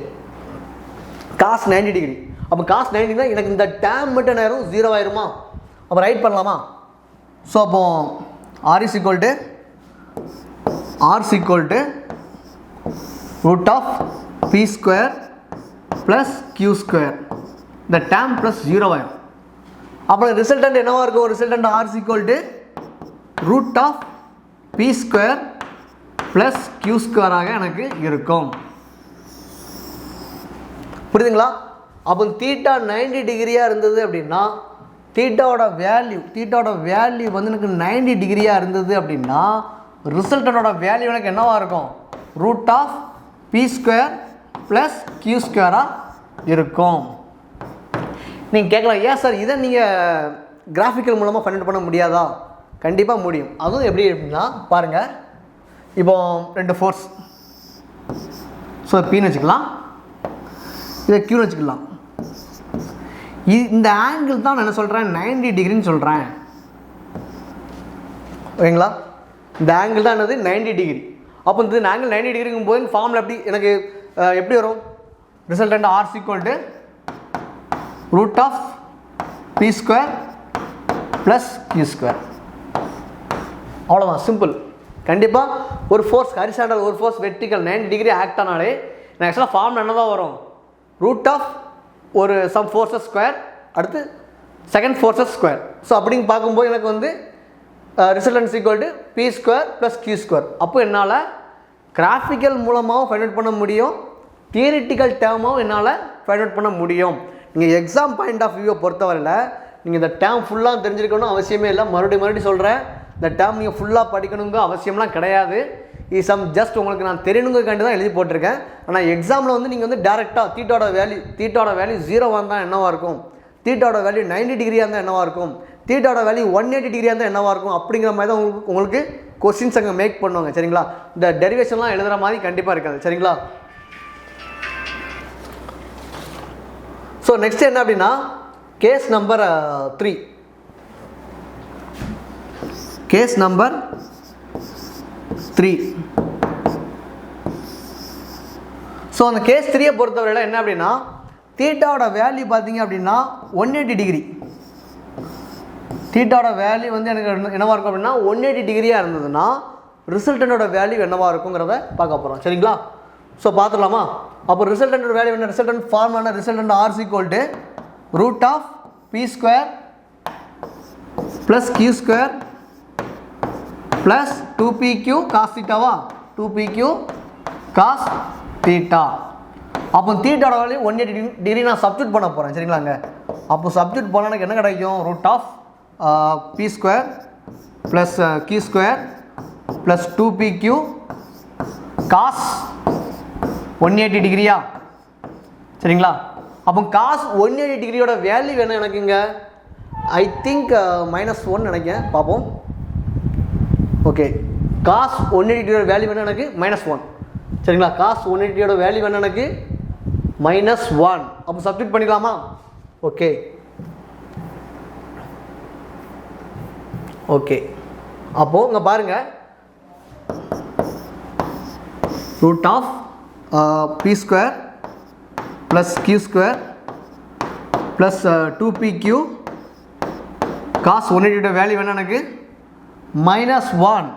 காஸ் 90 டிகிரி. அப்போ காஸ் 90 டிகிரி எனக்கு இந்த டேம் மட்டும் என்ன ஆயிரும்? 0 ஆயிருமா? அப்போ ரைட் பண்ணலாமா? ஸோ அப்போ R equal to root of P square plus Q square, இந்த டேம் ப்ளஸ் 0 ஆயிரும். அப்புறம் ரிசல்டன்ட் என்னவாக இருக்கும்? Resultant R equal to root of P square plus Q ஸ்கொயராக எனக்கு இருக்கும். புரியுதுங்களா? அப்போ தீட்டா 90 டிகிரியாக இருந்தது அப்படின்னா தீட்டாவோட வேல்யூ வந்து எனக்கு 90 டிகிரியாக இருந்தது அப்படின்னா ரிசல்டனோட வேல்யூ எனக்கு என்னவாக இருக்கும்? Root of P square plus Q ஸ்கொயராக இருக்கும். நீங்கள் கேட்கலாம், ஏன் சார் இதை நீங்கள் கிராஃபிக்கல் மூலமாக ஃபைண்ட் அவுட் பண்ண முடியாதா? கண்டிப்பாக முடியும். அதுவும் எப்படி அப்படின்னா பாருங்கள், இப்போ 2 ஃபோர்ஸ், ஸோ Pன்னு வச்சுக்கலாம், இதை Qன்னு வச்சுக்கலாம். இந்த ஆங்கிள் தான் நான் என்ன சொல்கிறேன்? 90 டிகிரின்னு சொல்கிறேன் ஓகேங்களா. இந்த ஆங்கிள் தான் என்னது? 90 டிகிரி. அப்போ இந்த ஆங்கிள் 90 டிகிரிக்கும் போது ஃபார்மில் எப்படி வரும்? Resultant R equal to root of P square plus Q square. அவ்வளோதான், சிம்பிள். கண்டிப்பாக ஒரு ஃபோர்ஸ் ஹரிசாண்டல், ஒரு ஃபோர்ஸ் வெர்டிக்கல் 90 டிகிரி ஆக்ட் ஆனாலே நான் ஆக்சுவலாக ஃபார்ம் என்ன தான் வரும்? ரூட் ஆஃப் ஒரு சம் ஃபோர்ஸஸ் ஸ்கொயர் அடுத்து செகண்ட் ஃபோர்ஸஸ் ஸ்கொயர். ஸோ அப்படிங்க பார்க்கும்போது எனக்கு வந்து resultant equal to P square plus Q square. அப்போ என்னால் கிராஃபிக்கல் மூலமாகவும் ஃபைண்ட் அவுட் பண்ண முடியும், தியரிட்டிக்கல் டேர்மாகவும் என்னால் ஃபைண்ட் அவுட் பண்ண முடியும். நீங்கள் எக்ஸாம் பாயிண்ட் ஆஃப் வியூவை பொறுத்தவரையில் நீங்கள் இந்த டேர்ம் ஃபுல்லாக தெரிஞ்சிருக்கணும் அவசியமே இல்லை. மறுபடியும் சொல்கிறேன், இந்த டேர்ம் நீங்கள் ஃபுல்லாக படிக்கணுங்க அவசியம்லாம் கிடையாது. சம் ஜஸ்ட் உங்களுக்கு நான் தெரியணுங்கிறக்காண்டி தான் எழுதி போட்டிருக்கேன். ஆனால் எக்ஸாமில் வந்து நீங்கள் வந்து டேரெக்டாக தீட்டாவோட வேல்யூ 0 இருந்தால் என்னவாக இருக்கும், தீட்டாவோட வேல்யூ 90 டிகிரியாக இருந்தால் என்னவாக இருக்கும், தீட்டாவோட வேல்யூ 180 டிகிரியாக இருந்தால் என்னவாக இருக்கும் அப்படிங்கிற மாதிரி தான் உங்களுக்கு கொஸ்டின்ஸ் அங்கே மேக் பண்ணுவாங்க. சரிங்களா, இந்த டெரிவேஷன்லாம் எழுதுகிற மாதிரி கண்டிப்பாக இருக்காது. சரிங்களா. ஸோ நெக்ஸ்ட் என்ன அப்படின்னா case number 3. Case number 3. So அந்த கேஸ் 3 பொறுத்தவரையில் என்ன அப்படின்னா தீட்டாவோட வேல்யூ பார்த்தீங்க அப்படின்னா 180 டிகிரி. தீட்டாவோட வேல்யூ வந்து எனக்கு என்னவாக இருக்கும் அப்படின்னா 180 டிகிரியாக இருந்ததுன்னா ரிசல்டனோட வேல்யூ என்னவாக இருக்குங்கிறத பார்க்க போகிறோம். சரிங்களா. ஸோ பார்த்துடலாமா. அப்போ ரிசல்டனோட வேல்யூ என்ன, resultant formula resultant R equal to root of P square plus Q square plus 2pq cos தீட்டாவா, 2pq காஸ் தீட்டா. அப்போ தீட்டாவோட வேல்யூ 180 டிகிரி நான் சப்ஸ்டியூட் பண்ண போகிறேன். சரிங்களாங்க. அப்போ சப்ஸ்டியூட் பண்ண எனக்கு என்ன கிடைக்கும், root of P square plus Q square plus 2pq cos 180 டிகிரியா. சரிங்களா. அப்போ காஸ் 180 டிகிரியோட வேல்யூ வேணும் எனக்கு இங்கே ஐ திங்க் -1 நினைக்கிறேன், பார்ப்போம். ஓகே, காஸ் 180 டிகிரியோட வேல்யூ வேணும் எனக்கு -1. சரிங்களா. காஸ் 180 டிகிரியோட வேல்யூ வேணும் எனக்கு -1. அப்போ சப்ஸ்டியூட் பண்ணிக்கலாமா. ஓகே ஓகே அப்போது இங்கே பாருங்கள் root of P square plus Q square plus 2pq cos 180 value வேணும் எனக்கு -1.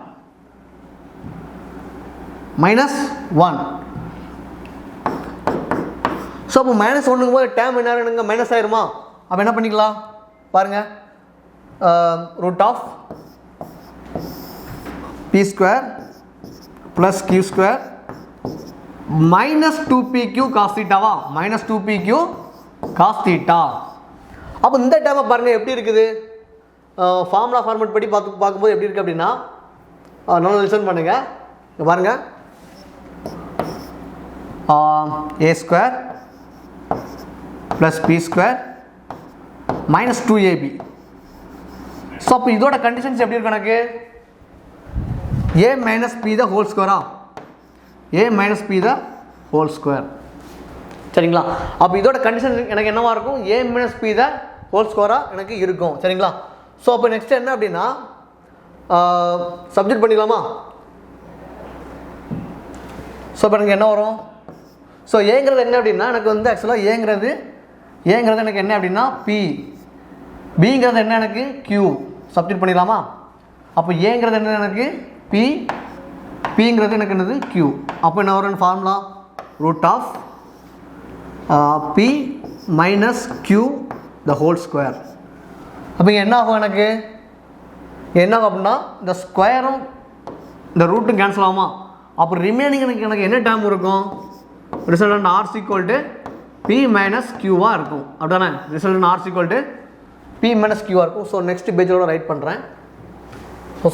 ஸோ அப்போ -1ங்கும் போது டேம் என்ன மைனஸ் ஆயிருமா. அப்போ என்ன பண்ணிக்கலாம் பாருங்கள், root of P square plus Q square -2pq cos தீட்டாவா, -2pq காஸ் தீட்டா. அப்போ இந்த டேமை பாருங்கள் எப்படி இருக்குது, ஃபார்முலா ஃபார்மேட் படி பார்க்கும்போது எப்படி இருக்குது அப்படின்னா நல்லா லிசன் பண்ணுங்கள். இங்கே பாருங்கள், a square plus B square -2ab. So அப்போ இதோட கண்டிஷன்ஸ் எப்படி இருக்கு எனக்கு, a minus B the whole ஸ்கொயரா, a minus B the whole square. சரிங்களா. அப்போ இதோட கண்டிஷன் எனக்கு என்னவாக இருக்கும், a minus B the whole ஸ்கொயராக எனக்கு இருக்கும். சரிங்களா. ஸோ அப்போ நெக்ஸ்ட் என்ன அப்படின்னா சப்ஜெக்ட் பண்ணிக்கலாமா. ஸோ இப்போ எனக்கு என்ன வரும், ஸோ ஏங்கிறது என்ன அப்படின்னா எனக்கு வந்து ஆக்சுவலாக ஏங்கிறது எனக்கு என்ன அப்படின்னா பி, பிங்கிறது என்ன எனக்கு கியூ. சப்ஜெக்ட் பண்ணிடலாமா. அப்போ ஏங்கிறது என்ன எனக்கு பி, பிங்கிறது எனக்கு என்னது கியூ. அப்போ என்ன வரும் formula, root of P minus Q the whole square. அப்போ இங்கே என்ன ஆகும் எனக்கு, என்ன ஆகும் அப்படின்னா இந்த ஸ்கொயரும் இந்த ரூட்டும் கேன்சல் ஆகுமா. அப்போ ரிமைனிங் எனக்கு என்ன டேர்ம் இருக்கும், resultant R equal to P minus கியூவாக இருக்கும். அப்படிதானே, resultant R equal to P minus கியூவாக இருக்கும். ஸோ நெக்ஸ்ட் பேஜோட ரைட் பண்ணுறேன்.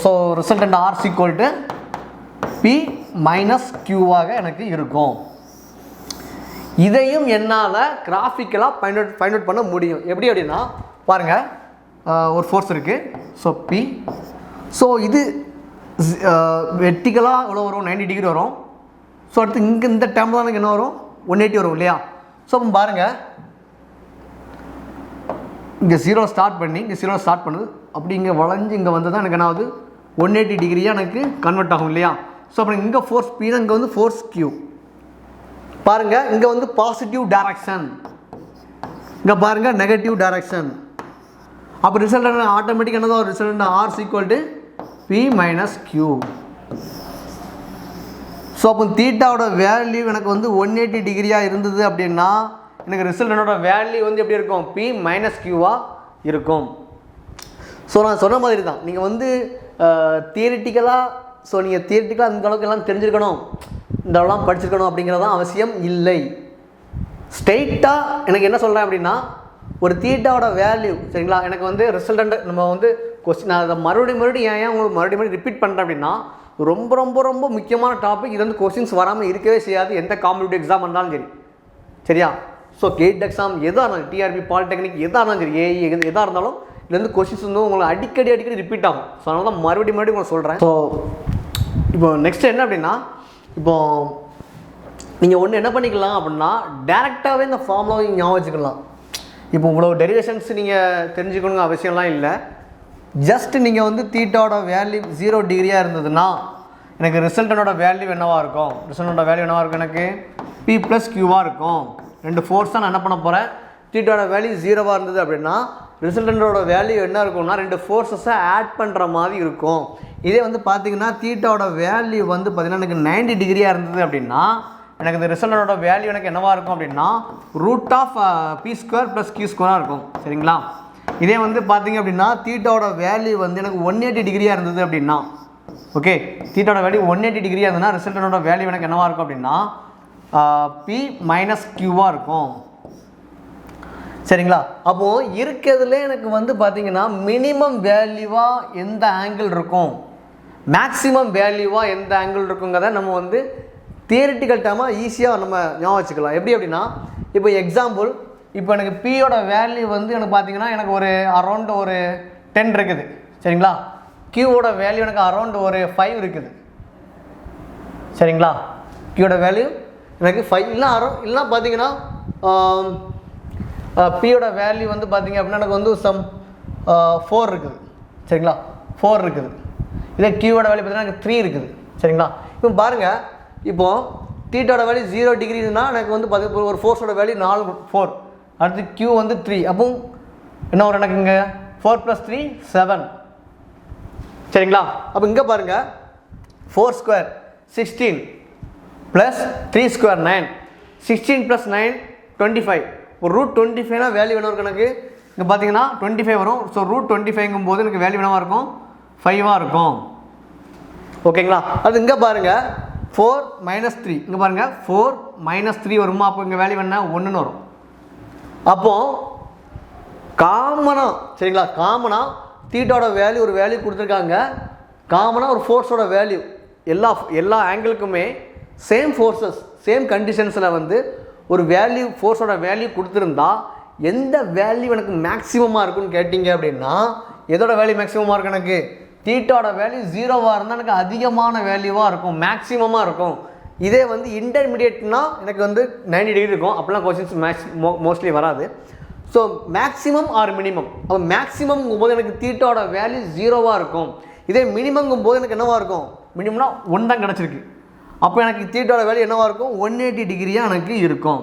So resultant R equal to P minus கியூவாக எனக்கு இருக்கும். இதையும் என்னால் கிராஃபிக்கலாக ஃபைண்ட் அவுட் பண்ண முடியும். எப்படி அப்படின்னா பாருங்கள், ஒரு ஃபோர்ஸ் இருக்குது. ஸோ பி, ஸோ இது வெர்டிக்கலாக எவ்வளோ வரும், 90 டிகிரி வரும். ஸோ அடுத்து இங்கே இந்த டைம் தான் எனக்கு என்ன வரும், 180 வரும் இல்லையா. ஸோ அப்போ பாருங்கள், இங்கே 0 ஸ்டார்ட் பண்ணி இங்கே 0 ஸ்டார்ட் பண்ணுது, அப்படி இங்கே வளைஞ்சு இங்கே வந்து தான் எனக்கு என்ன ஆகுது 180 டிகிரியாக எனக்கு கன்வெர்ட் ஆகும் இல்லையா. ஸோ அப்புறம் இங்கே ஃபோர்ஸ் பி தான், இங்கே வந்து ஃபோர்ஸ் கியூ. பாருங்கள் இங்கே வந்து பாசிட்டிவ் டைரக்ஷன், இங்கே பாருங்கள் நெகட்டிவ் டைரக்ஷன். அப்போ ரிசல்ட் ஆட்டோமேட்டிக் என்னதான் ஒரு result R equal to P minus Q. So அப்போ தீட்டாவோட வேல்யூ எனக்கு வந்து 180 டிகிரியாக இருந்தது அப்படின்னா எனக்கு ரிசல்டனோட வேல்யூ வந்து எப்படி இருக்கும், பி மைனஸ் கியூவாக இருக்கும். ஸோ நான் சொன்ன மாதிரி தான், நீங்கள் வந்து தியரிட்டிக்கலாக அந்த அளவுக்கு எல்லாம் தெரிஞ்சிருக்கணும், இந்த அளவுலாம் படிச்சிருக்கணும் அப்படிங்கிறதான் அவசியம் இல்லை. ஸ்ட்ரெயிட்டாக எனக்கு என்ன சொல்கிறேன் அப்படின்னா ஒரு தீட்டாவோட வேல்யூ சரிங்களா எனக்கு வந்து ரிசல்டன்ட் நம்ம வந்து கொஸ்டின் நான் அதை மறுபடியும் ஏன் உங்களுக்கு மறுபடியும் ரிப்பீட் பண்ணுறேன் அப்படின்னா ரொம்ப ரொம்ப ரொம்ப முக்கியமான டாபிக். இது வந்து கொஸ்டின்ஸ் வராமல் இருக்கவே செய்யாது எந்த காம்படிட்டிவ் எக்ஸாம் இருந்தாலும் சரி சரியா. ஸோ கேட் எக்ஸாம் எதாக இருந்தாலும் டிஆர்பி பாலிடெக்னிக் எதாக இருந்தாலும் சரி ஏஇ எதாக இருந்தாலும் இதுலேருந்து கொஸ்டின்ஸ் வந்து உங்களுக்கு அடிக்கடி ரிப்பீட் ஆகும். ஸோ அதனால தான் மறுபடியும் உங்களுக்கு சொல்கிறேன். ஸோ இப்போ நெக்ஸ்ட் என்ன அப்படின்னா இப்போது நீங்கள் ஒன்று என்ன பண்ணிக்கலாம் அப்படின்னா டேரெக்டாகவே இந்த ஃபார்முலாவை ஞாபகம் வச்சுக்கலாம். இப்போ இவ்வளோ டெரிவேஷன்ஸ் நீங்கள் தெரிஞ்சுக்கணுங்க அவசியம்லாம் இல்லை. ஜஸ்ட் நீங்கள் வந்து தீட்டாவோட வேல்யூ 0 டிகிரியாக இருந்ததுன்னா எனக்கு ரிசல்டனோட வேல்யூ என்னவாக இருக்கும்? ரிசல்டனோட வேல்யூ என்னவாக இருக்கும்? எனக்கு P + Qவாக இருக்கும். 2 ஃபோர்ஸாக நான் என்ன பண்ண போகிறேன்? தீட்டாவோட வேல்யூ 0வாக இருந்தது அப்படின்னா ரிசல்டனோட வேல்யூ என்ன இருக்கும்னா 2 ஃபோர்ஸஸை ஆட் பண்ணுற மாதிரி இருக்கும். இதே வந்து பார்த்தீங்கன்னா தீட்டாவோட வேல்யூ வந்து பார்த்தீங்கன்னா எனக்கு 90 டிகிரியாக இருந்தது அப்படின்னா எனக்கு இந்த ரிசல்டனோட வேல்யூ எனக்கு என்னவாக இருக்கும் அப்படின்னா √P² + Q² இருக்கும் சரிங்களா. இதே வந்து பார்த்தீங்க அப்படின்னா தீட்டாவோட வேல்யூ வந்து எனக்கு 180 டிகிரியாக இருந்தது அப்படின்னா ஓகே தீட்டாவோட வேல்யூ 180 டிகிரியாக இருந்ததுன்னா ரிசல்டனோட வேல்யூ எனக்கு என்னவாக இருக்கும் அப்படின்னா P - Qவாக இருக்கும் சரிங்களா. அப்போது இருக்கிறதுல எனக்கு வந்து பார்த்தீங்கன்னா மினிமம் வேல்யூவாக எந்த ஆங்கிள் இருக்கும் மேக்ஸிமம் வேல்யூவாக எந்த ஆங்கிள் இருக்குங்கிறத நம்ம வந்து தியரிட்டிக்கல் டேர்மாக ஈஸியாக நம்ம ஞாபகம் வச்சுக்கலாம். எப்படி அப்படின்னா இப்போ எக்ஸாம்பிள் இப்போ எனக்கு பியோட வேல்யூ வந்து எனக்கு பார்த்தீங்கன்னா எனக்கு ஒரு அரௌண்ட் ஒரு 10 இருக்குது சரிங்களா. கியூவோட வேல்யூ எனக்கு அரௌண்ட் ஒரு 5 இருக்குது சரிங்களா. கியூவோட வேல்யூ எனக்கு 5 இல்லைனா பார்த்தீங்கன்னா பியோட வேல்யூ வந்து பார்த்தீங்க அப்படின்னா எனக்கு வந்து சம் 4 இருக்குது சரிங்களா. 4 இருக்குது. இதே கியூவோட வேல்யூ பார்த்தீங்கன்னா எனக்கு 3 இருக்குது சரிங்களா. இப்போ பாருங்கள் இப்போது தீட்டாவோட வேல்யூ 0 டிகிரினா எனக்கு வந்து பார்த்தீங்கன்னா ஒரு ஃபோர்ஸோட வேல்யூ 4 அடுத்து Q வந்து 3 அப்போ என்ன வரும் எனக்கு இங்கே 4 + 3 7 சரிங்களா. அப்போ இங்கே பாருங்கள் 4² 16 + 3² 9 16 + 9 25 ஒரு √25னா வேல்யூ என்ன இருக்கும் எனக்கு இங்கே பார்த்தீங்கன்னா 25 வரும். ஸோ √25ங்கும் போது எனக்கு வேல்யூ என்னவாக இருக்கும் 5ஆக இருக்கும் ஓகேங்களா. அது இங்கே பாருங்கள் 4 - 3 இங்கே பாருங்கள் 4 - 3 வருமா. அப்போ இங்கே வேல்யூ என்ன 1ன்னு வரும். அப்போது காமனாக சரிங்களா காமனாக தீட்டாவோட வேல்யூ ஒரு வேல்யூ கொடுத்துருக்காங்க. காமனாக ஒரு ஃபோர்ஸோட வேல்யூ எல்லா ஆங்கிளுக்குமே சேம் ஃபோர்ஸஸ் சேம் கண்டிஷன்ஸில் வந்து ஒரு வேல்யூ ஃபோர்ஸோட வேல்யூ கொடுத்துருந்தா எந்த வேல்யூ எனக்கு மேக்ஸிமமாக இருக்குன்னு கேட்டிங்க அப்படின்னா எதோட வேல்யூ மேக்ஸிமமாக இருக்கும் எனக்கு தீட்டாவோட வேல்யூ 0வாக இருந்தால் எனக்கு அதிகமான வேல்யூவாக இருக்கும் மேக்ஸிமமாக இருக்கும். இதே வந்து இன்டர்மீடியட்னா எனக்கு வந்து 90 டிகிரி இருக்கும். அப்போலாம் கொஸ்டின்ஸ் மோஸ்ட்லி வராது. So maximum R minimum. அப்போ மேக்ஸிமம்ங்கும் போது எனக்கு தீட்டாவோட வேல்யூ 0வாக இருக்கும். இதே மினிமங்கும் போது எனக்கு என்னவாக இருக்கும் மினிமம்னா 1 தான் கிடச்சிருக்கு. அப்போ எனக்கு தீட்டாவோட வேல்யூ என்னவாக இருக்கும் 180 டிகிரியாக எனக்கு இருக்கும்.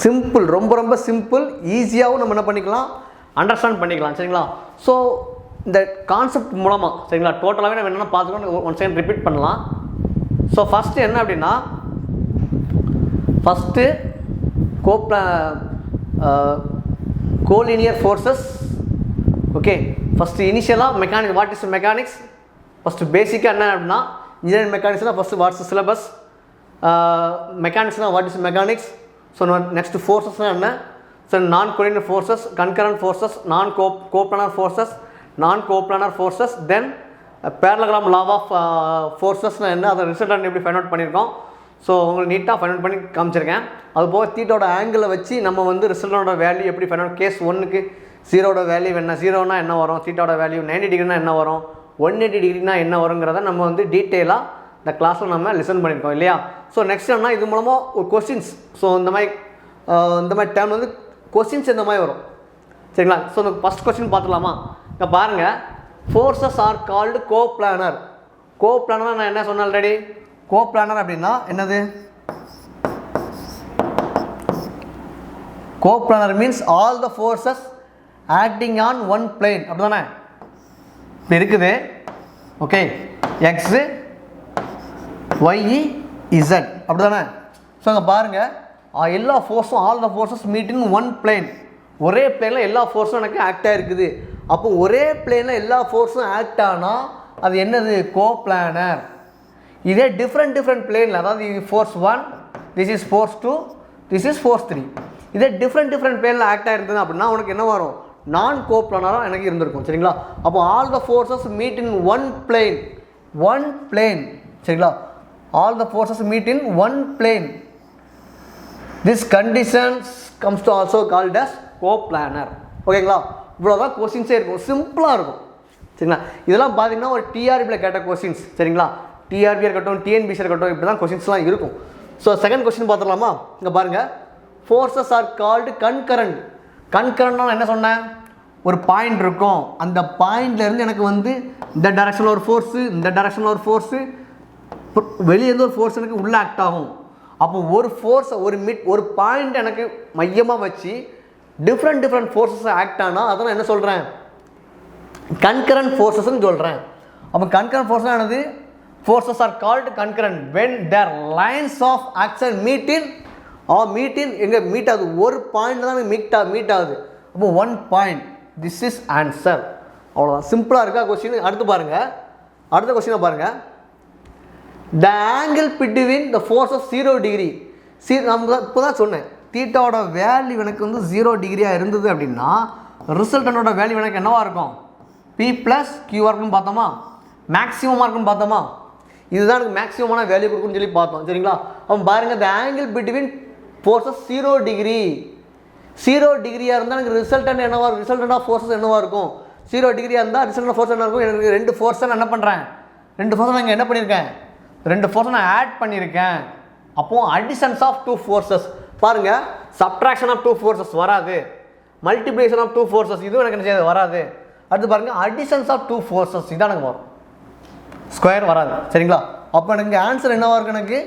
சிம்பிள் ரொம்ப ரொம்ப சிம்பிள் ஈஸியாகவும் நம்ம என்ன பண்ணிக்கலாம் அண்டர்ஸ்டாண்ட் பண்ணிக்கலாம் சரிங்களா. ஸோ இந்த கான்செப்ட் மூலமாக சரிங்களா டோட்டலாகவே நம்ம என்னென்ன பார்த்துக்கணும் 1 செகண்ட் ரிப்பீட் பண்ணலாம். ஸோ ஃபஸ்ட்டு என்ன அப்படின்னா first collinear forces okay. First இனிஷியலாக mechanics what is mechanics first பேசிக்காக என்ன அப்படின்னா இன்ஜினியரிங் மெக்கானிக்ஸ்னால் ஃபஸ்ட்டு வாட்ஸ் சிலபஸ் மெக்கானிக்ஸ்னால் what is mechanics. So next ஃபோர்ஸஸ்னால் என்ன so non collinear forces concurrent forces non coplanar forces non coplanar forces then parallelogram law of ஃபோர்ஸஸ்னால் என்ன அதை ரிசல்ட் எப்படி ஃபைண்ட் அவுட் பண்ணியிருக்கோம். ஸோ உங்களுக்கு நீட்டாக ஃபைண்ட் அவுட் பண்ணி காமிச்சிருக்கேன். அதுபோக தீட்டோட ஆங்கிளை வச்சு நம்ம வந்து ரிசல்ட்டோட வேல்யூ எப்படி ஃபைண்ட் அவுட் கேஸ் 1க்கு 0வோட வேல்யூ என்ன 0னா என்ன வரும் தீட்டோட வேல்யூ 90 டிகிரினா என்ன வரும் 180 டிகிரினா என்ன வருங்கிறத நம்ம வந்து டீட்டெயிலாக இந்த கிளாஸில் நம்ம லிசன் பண்ணியிருக்கோம் இல்லையா. ஸோ நெக்ஸ்ட் என்ன இது மூலமாக ஒரு கொஸ்டின்ஸ் ஸோ இந்த மாதிரி டைம் வந்து கொஸ்டின்ஸ் இந்த மாதிரி வரும் சரிங்களா. ஸோ இந்த ஃபஸ்ட் கொஸ்டின் பார்த்துலாமா. இங்கே பாருங்கள் forces are called coplanar. Coplanar நான் என்ன சொன்னேன் ஆல்ரெடி கோப்ளானர் அப்படின்னா என்னது coplanar means all the forces acting on one plane அப்படி தானே இப்படி இருக்குது ஓகே எக்ஸு ஒய் இசட் அப்படி தானே. ஸோ அங்கே பாருங்கள் எல்லா ஃபோர்ஸும் all the forces meet in one plane ஒரே பிளேனில் எல்லா ஃபோர்ஸும் எனக்கு ஆக்ட் ஆகிருக்குது. அப்போ ஒரே பிளேனில் எல்லா ஃபோர்ஸும் ஆக்ட் ஆனால் அது என்னது கோப்ளானர். இதே டிஃப்ரெண்ட் பிளேனில் அதாவது force 1 this is force 2 this is force 3 இதே டிஃப்ரெண்ட் பிளேனில் ஆக்ட் ஆகிருந்தது அப்படின்னா உனக்கு என்ன வரும், நான் கோப்ளானராக எனக்கு இருந்திருக்கும். சரிங்களா? அப்போ all the forces meet in one plane. சரிங்களா? All the forces meet in one plane. This conditions comes to also called as coplanar. ஓகேங்களா? இவ்வளோதான் கொஸ்டின்ஸே இருக்கும், சிம்பிளாக இருக்கும். சரிங்களா? இதெல்லாம் பார்த்தீங்கன்னா ஒரு டிஆர்பியில் கேட்ட கொஸ்டின்ஸ். சரிங்களா? டிஆர்பி இருக்கட்டும், டிஎன்பிசி இருக்கட்டும், இப்படி தான் கொஸ்டின்ஸ்லாம் இருக்கும். ஸோ செகண்ட் கொஸ்டின் பார்த்துடலாமா? இங்கே பாருங்கள், ஃபோர்ஸஸ் ஆர் கால்டு கன்கரண்ட். கன்கரண்ட்னா நான் என்ன சொன்னேன், ஒரு பாயிண்ட் இருக்கும், அந்த பாயிண்ட்லேருந்து எனக்கு வந்து இந்த டைரக்ஷனில் ஒரு ஃபோர்ஸு, இந்த டைரக்ஷனில் ஒரு ஃபோர்ஸு, வெளியேருந்து ஒரு ஃபோர்ஸ் எனக்கு உள்ளே ஆக்ட் ஆகும். அப்போ ஒரு ஃபோர்ஸை ஒரு பாயிண்ட் எனக்கு மையமாக வச்சு டிஃப்ரெண்ட் ஃபோர்ஸஸ் ஆக்ட் ஆனால் அதை நான் என்ன சொல்கிறேன், கன்கரண்ட் ஃபோர்ஸஸ்ன்னு சொல்கிறேன். அப்போ கன்கரண்ட் ஃபோர்ஸ்னால் என்னது, forces are called concurrent when their lines of action meet in எங்கே மீட் ஆகுது, ஒரு பாயிண்ட் தான் மீட் ஆகுது. அப்போ one point. This is answer. அவ்வளோதான், சிம்பிளாக இருக்கா கொஸ்டின். அடுத்த கொஸ்டினை பாருங்கள். The angle between the forces 0 degree. நம்ம இப்போ தான் சொன்னேன், தீட்டாவோட வேல்யூ எனக்கு வந்து 0 டிகிரியாக இருந்தது அப்படின்னா ரிசல்டனோட வேல்யூ எனக்கு என்னவாக இருக்கும், P + Q இருக்குன்னு பார்த்தோமா, மேக்ஸிமமாக இருக்குன்னு பார்த்தோமா. இதுதான் எனக்கு மேக்ஸிமமான வேல்யூ கொடுக்குன்னு சொல்லி பார்த்தோம். சரிங்களா? அப்போ பாருங்கள், த ஆங்கிள் பிட்வீன் ஃபோர்ஸஸ் 0 டிகிரியாக இருந்தால் எனக்கு ரிசல்டன்ட் என்னவா இருக்கும், ரிசல்டன்ட் ஆஃப் ஃபோர்ஸஸ் என்னவாக இருக்கும், 0 டிகிரியாக இருந்தால் ரிசல்டன்ட் ஃபோர்ஸ் என்ன இருக்கும். எனக்கு 2 ஃபோர்ஸை நான் என்ன பண்ணுறேன், 2 ஃபோர்ஸை நான் இங்கே என்ன பண்ணியிருக்கேன், 2 ஃபோர்ஸை நான் ஆட் பண்ணியிருக்கேன். அப்போது அடிஷன்ஸ் ஆஃப் 2 ஃபோர்ஸஸ். பாருங்கள், சப்ட்ராக்ஷன் ஆஃப் 2 ஃபோர்ஸஸ் வராது, மல்டிப்ளிகேஷன் ஆஃப் 2 ஃபோர்ஸஸ் இதுவும் எனக்கு என்ன செய்யாது, வராது. அடுத்து பாருங்கள், அடிஷன்ஸ் ஆஃப் 2 ஃபோர்ஸஸ் இதான் எனக்கு வரும், ஸ்கொயர் வராது. சரிங்களா? அப்போ எனக்கு ஆன்சர் என்னவாக இருக்கும், எனக்கு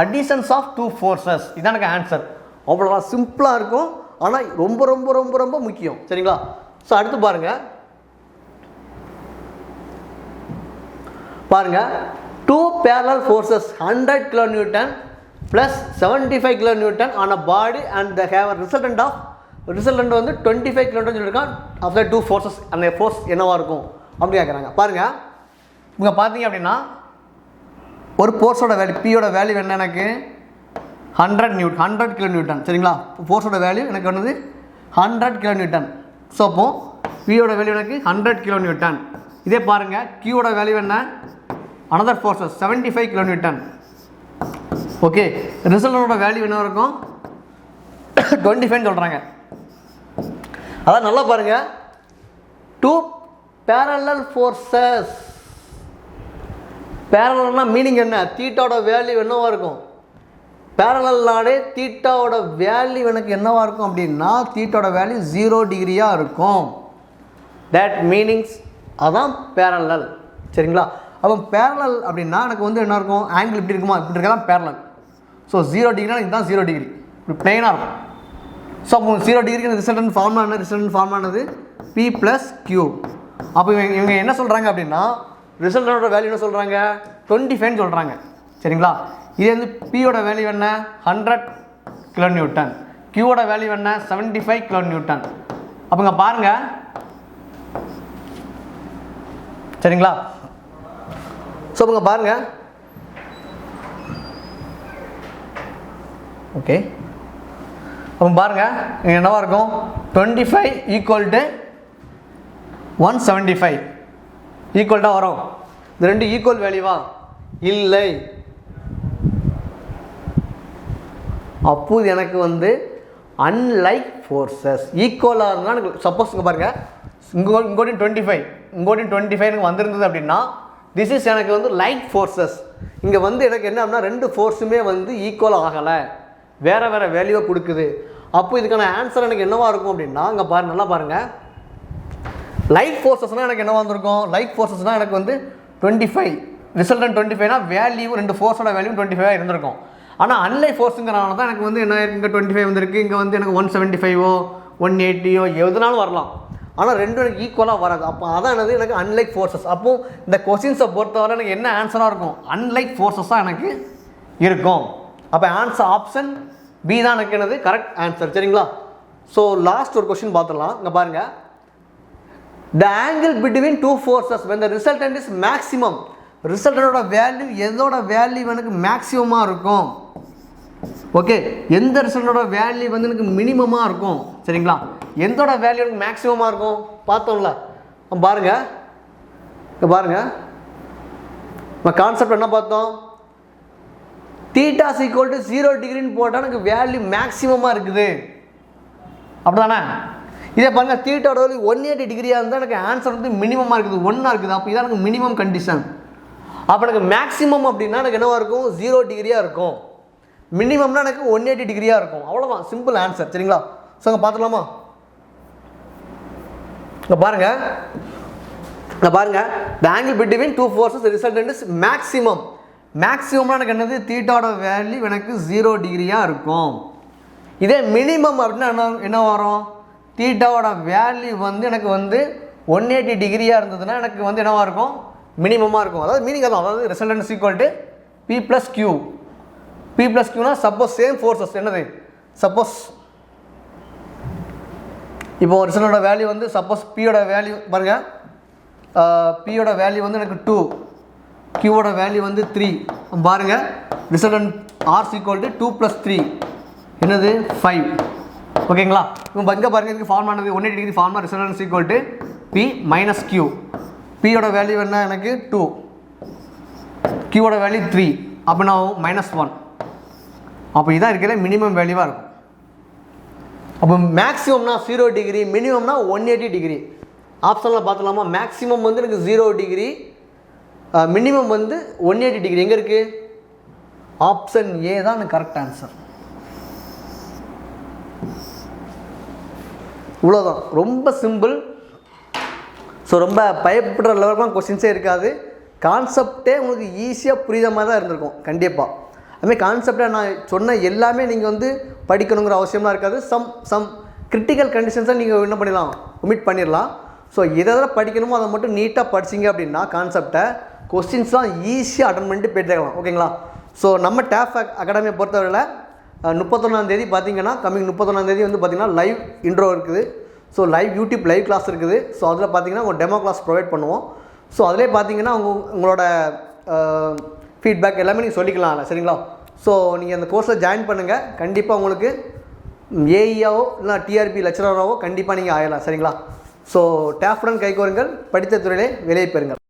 அடிஷன்ஸ் ஆஃப் 2 ஃபோர்ஸஸ் இதான் எனக்கு ஆன்சர். அவ்வளோதான், சிம்பிளாக இருக்கும், ஆனால் ரொம்ப ரொம்ப ரொம்ப ரொம்ப முக்கியம். சரிங்களா? ஸோ அடுத்து பாருங்கள் 2 parallel forces 100 kN plus 75 kN on a body and they have a resultant வந்து 25 kN சொல்லியிருக்கான். ஆஃப் த 2 ஃபோர்ஸஸ், அந்த ஃபோர்ஸ் என்னவாக இருக்கும் அப்படி கேட்குறாங்க. பாருங்கள், இங்கே பார்த்தீங்க அப்படின்னா ஒரு ஃபோர்ஸோட வேல்யூ பியோட வேல்யூ என்ன, எனக்கு 100 kN. சரிங்களா? ஃபோர்ஸோட வேல்யூ எனக்கு என்னது 100 kN. ஸோ அப்போ பியோட வேல்யூ எனக்கு 100 kN. இதே பாருங்கள், கியூவோட வேல்யூ என்ன, another forces 75 kN. ஓகே, ரிசல்டனோட வேல்யூ என்ன இருக்கும், 25 சொல்கிறாங்க. அதான் நல்லா பாருங்கள், 2 parallel forces. பேரலல்னா மீனிங் என்ன, தீட்டாவோட வேல்யூ என்னவாக இருக்கும், பேரலல்னாலே தீட்டாவோட வேல்யூ எனக்கு என்னவாக இருக்கும் அப்படின்னா தீட்டாவோட வேல்யூ 0 டிகிரியாக இருக்கும். தட் மீனிங்ஸ் அதான் பேரலல். சரிங்களா? அப்போ பேரலல் அப்படின்னா எனக்கு வந்து என்ன இருக்கும், ஆங்கிள் இப்படி இருக்குமா, இப்படி இருக்கலாம் பேரலல். ஸோ 0 டிகிரினா இதுதான் 0 டிகிரி, இப்படி பிளெயினாக இருக்கும். ஸோ அப்போ 0 டிகிரிக்கு ரிசல்டன்ட் ஃபார்மானது P + Q. அப்போ இவங்க என்ன சொல்கிறாங்க அப்படின்னா ரிசல்டனோட வேல்யூ என்ன சொல்கிறாங்க, 25 சொல்கிறாங்க. சரிங்களா? இது வந்து பியோட வேல்யூ என்ன 100 kN, கியூவோட வேல்யூ என்ன 75 kN. அப்போங்க பாருங்கள். சரிங்களா? ஸோ அப்போங்க பாருங்கள், ஓகே, அப்போ பாருங்கள் இங்கே என்னவாக இருக்கும், 25 = 175 ஈக்குவல்டாக வரும். இந்த ரெண்டு ஈக்குவல் வேல்யூவா, இல்லை. அப்போது எனக்கு வந்து அன்லைக் ஃபோர்ஸஸ் ஈக்குவலாக இருந்தால் எனக்கு சப்போஸ் இங்கே பாருங்கள், இங்கோட்டின் 25 எனக்கு வந்திருந்தது அப்படின்னா திஸ் இஸ் எனக்கு வந்து லைக் ஃபோர்ஸஸ். இங்கே வந்து எனக்கு என்ன அப்படின்னா 2 ஃபோர்ஸுமே வந்து ஈக்குவல் ஆகலை, வேறு வேல்யூவை கொடுக்குது. அப்போ இதுக்கான ஆன்சர் எனக்கு என்னவாக இருக்கும் அப்படின்னா இங்கே நல்லா பாருங்கள், லைக் ஃபோர்ஸஸ்னால் எனக்கு என்ன வந்திருக்கும், லைக் ஃபோர்ஸஸ்னால் எனக்கு வந்து 25 ரிசல்டன் 25னா வேல்யூ 2 ஃபோர்ஸோட வேல்யூ 25 இருந்திருக்கும். ஆனால் அன்லைக் ஃபோர்ஸுங்கிறனால தான் எனக்கு வந்து என்ன இங்கே 25 வந்திருக்கு, இங்கே வந்து எனக்கு 175 180 எதுனாலும் வரலாம். ஆனால் ரெண்டும் எனக்கு ஈக்குவலாக வராது. அப்போ அதான் என்னது எனக்கு அன்லைக் ஃபோர்ஸஸ். அப்போது இந்த கொஸ்டின்ஸை பொறுத்தவரை எனக்கு என்ன ஆன்சராக இருக்கும், அன்லைக் ஃபோர்ஸஸாக எனக்கு இருக்கும். அப்போ ஆன்சர் ஆப்ஷன் பி தான் எனக்கு என்னது கரெக்ட் ஆன்சர். சரிங்களா? ஸோ லாஸ்ட் ஒரு கொஸ்டின் பார்த்துடலாம். இங்கே பாருங்கள், the angle between 2 forces when the resultant is maximum. ரிசல்டனோட வேல்யூ எதோட வேல்யூ எனக்கு மேக்ஸிமமாக இருக்கும், ஓகே, எந்த ரிசல்ட்டோட வேல்யூ வந்து எனக்கு மினிமமாக இருக்கும் சரிங்களா, எந்தோட வேல்யூ எனக்கு மேக்ஸிமமாக இருக்கும் பார்த்தோம்ல. பாருங்கள், இங்கே பாருங்கள், நம்ம கான்செப்ட் என்ன பார்த்தோம், தீட்டா ஈக்குவல் டு 0 டிகிரின்னு போட்டால் எனக்கு வேல்யூ மேக்ஸிமமாக இருக்குது அப்படி தானே. இதே பாருங்கள், தீட்டாவோட வேல்யூ 180 டிகிரியாக இருந்தால் எனக்கு ஆன்சர் வந்து மினிமமாக இருக்குது, 1 இருக்குது. அப்போ இதான் எனக்கு மினிமம் கண்டிஷன். அப்போ எனக்கு மேக்ஸிமம் அப்படின்னா எனக்கு என்னவாக இருக்கும், 0 டிகிரியாக இருக்கும். மினிமம்னா எனக்கு 180 டிகிரியாக இருக்கும். அவ்வளோதான், சிம்பிள் ஆன்சர் சரிங்களா. ஸோ அங்கே பார்த்துலாமா, இங்கே பாருங்கள், இங்கே பாருங்கள், the angle between two forces resultant is maximum. மேக்ஸிமம்னா எனக்கு என்னது, தீட்டாவோட வேல்யூ எனக்கு 0 டிகிரியாக இருக்கும். இதே மினிமம் அப்படின்னா என்ன வரும், தீட்டாவோட வேல்யூ வந்து எனக்கு வந்து 180 டிகிரியாக இருந்ததுன்னா எனக்கு வந்து என்னவாக இருக்கும், மினிமமாக இருக்கும். அதாவது மீனிங் தான், அதாவது resultant equal to P + Q. P + Qனா சப்போஸ் சேம் ஃபோர்ஸஸ் என்னது, சப்போஸ் இப்போ ரிசல்ட்டோட வேல்யூ வந்து சப்போஸ் Pயோட வேல்யூ பாருங்கள், Pயோட வேல்யூ வந்து எனக்கு 2, Qவோட வேல்யூ வந்து 3. பாருங்கள், ரிசல்டன்ட் R = 2 + 3 என்னது 5. ஓகேங்களா. இப்போ இங்கே பாருங்கள், இதுக்கு ஃபார்ம் ஆனது 180 டிகிரி ஃபார்மா, resultant equal to P - Q. Pயோட வேல்யூ என்ன எனக்கு 2, Qவோட வேல்யூ 3, அப்போ நான் -1. அப்போ இதான் இருக்கிற மினிமம் வேல்யூவாக இருக்கும். அப்போ மேக்ஸிமம்னா 0 டிகிரி, மினிமம்னா 180 டிகிரி. ஆப்ஷனில் பார்த்துலாமா, மேக்ஸிமம் வந்து எனக்கு 0 டிகிரி, மினிமம் வந்து 180 டிகிரி. எங்கே இருக்குது, ஆப்ஷன் ஏ தான் எனக்கு கரெக்ட் ஆன்சர். இவ்வளோதான், ரொம்ப சிம்பிள். ஸோ ரொம்ப பயப்படுற லெவலுக்குலாம் கொஸ்டின்ஸே இருக்காது. கான்செப்டே உங்களுக்கு ஈஸியாக புரியுத மாதிரி தான் இருந்திருக்கும் கண்டிப்பாக. அதுமாதிரி கான்செப்டை நான் சொன்ன எல்லாமே நீங்கள் வந்து படிக்கணுங்கிற அவசியம்லாம் இருக்காது. சம் கிரிட்டிக்கல் கண்டிஷன்ஸை நீங்கள் என்ன பண்ணிடலாம், ஒமிட் பண்ணிடலாம். ஸோ எதெல்லாம் படிக்கணுமோ அதை மட்டும் நீட்டாக படிச்சிங்க அப்படின்னா கான்செப்டை கொஸ்டின்ஸ்லாம் ஈஸியாக அட்டன் பண்ணிட்டு போயிட்டுருக்கலாம். ஓகேங்களா. ஸோ நம்ம டேஃப் அகாடமியை பொறுத்தவரையில் 31ஆம் தேதி பார்த்தீங்கன்னா, கம்மிங் 31ஆம் தேதி வந்து பார்த்திங்கன்னா லைவ் இன்ட்ரோ இருக்குது. ஸோ யூடியூப் லைவ் கிளாஸ் இருக்குது. ஸோ அதில் பார்த்தீங்கன்னா உங்கள் டெமோ கிளாஸ் ப்ரொவைட் பண்ணுவோம். ஸோ அதிலே பார்த்தீங்கன்னா உங்களோட ஃபீட்பேக் எல்லாமே நீங்கள் சொல்லிக்கலாம்ல சரிங்களா. ஸோ நீங்கள் அந்த கோர்ஸில் ஜாயின் பண்ணுங்கள், கண்டிப்பாக உங்களுக்கு ஏஇயாவோ இல்லை டிஆர்பி லெக்சரராகவோ கண்டிப்பாக நீங்கள் ஆகலாம் சரிங்களா. ஸோ டேஃபுடன் கைகோருங்கள், படித்த துறையிலே வேலையை பெறுங்கள்.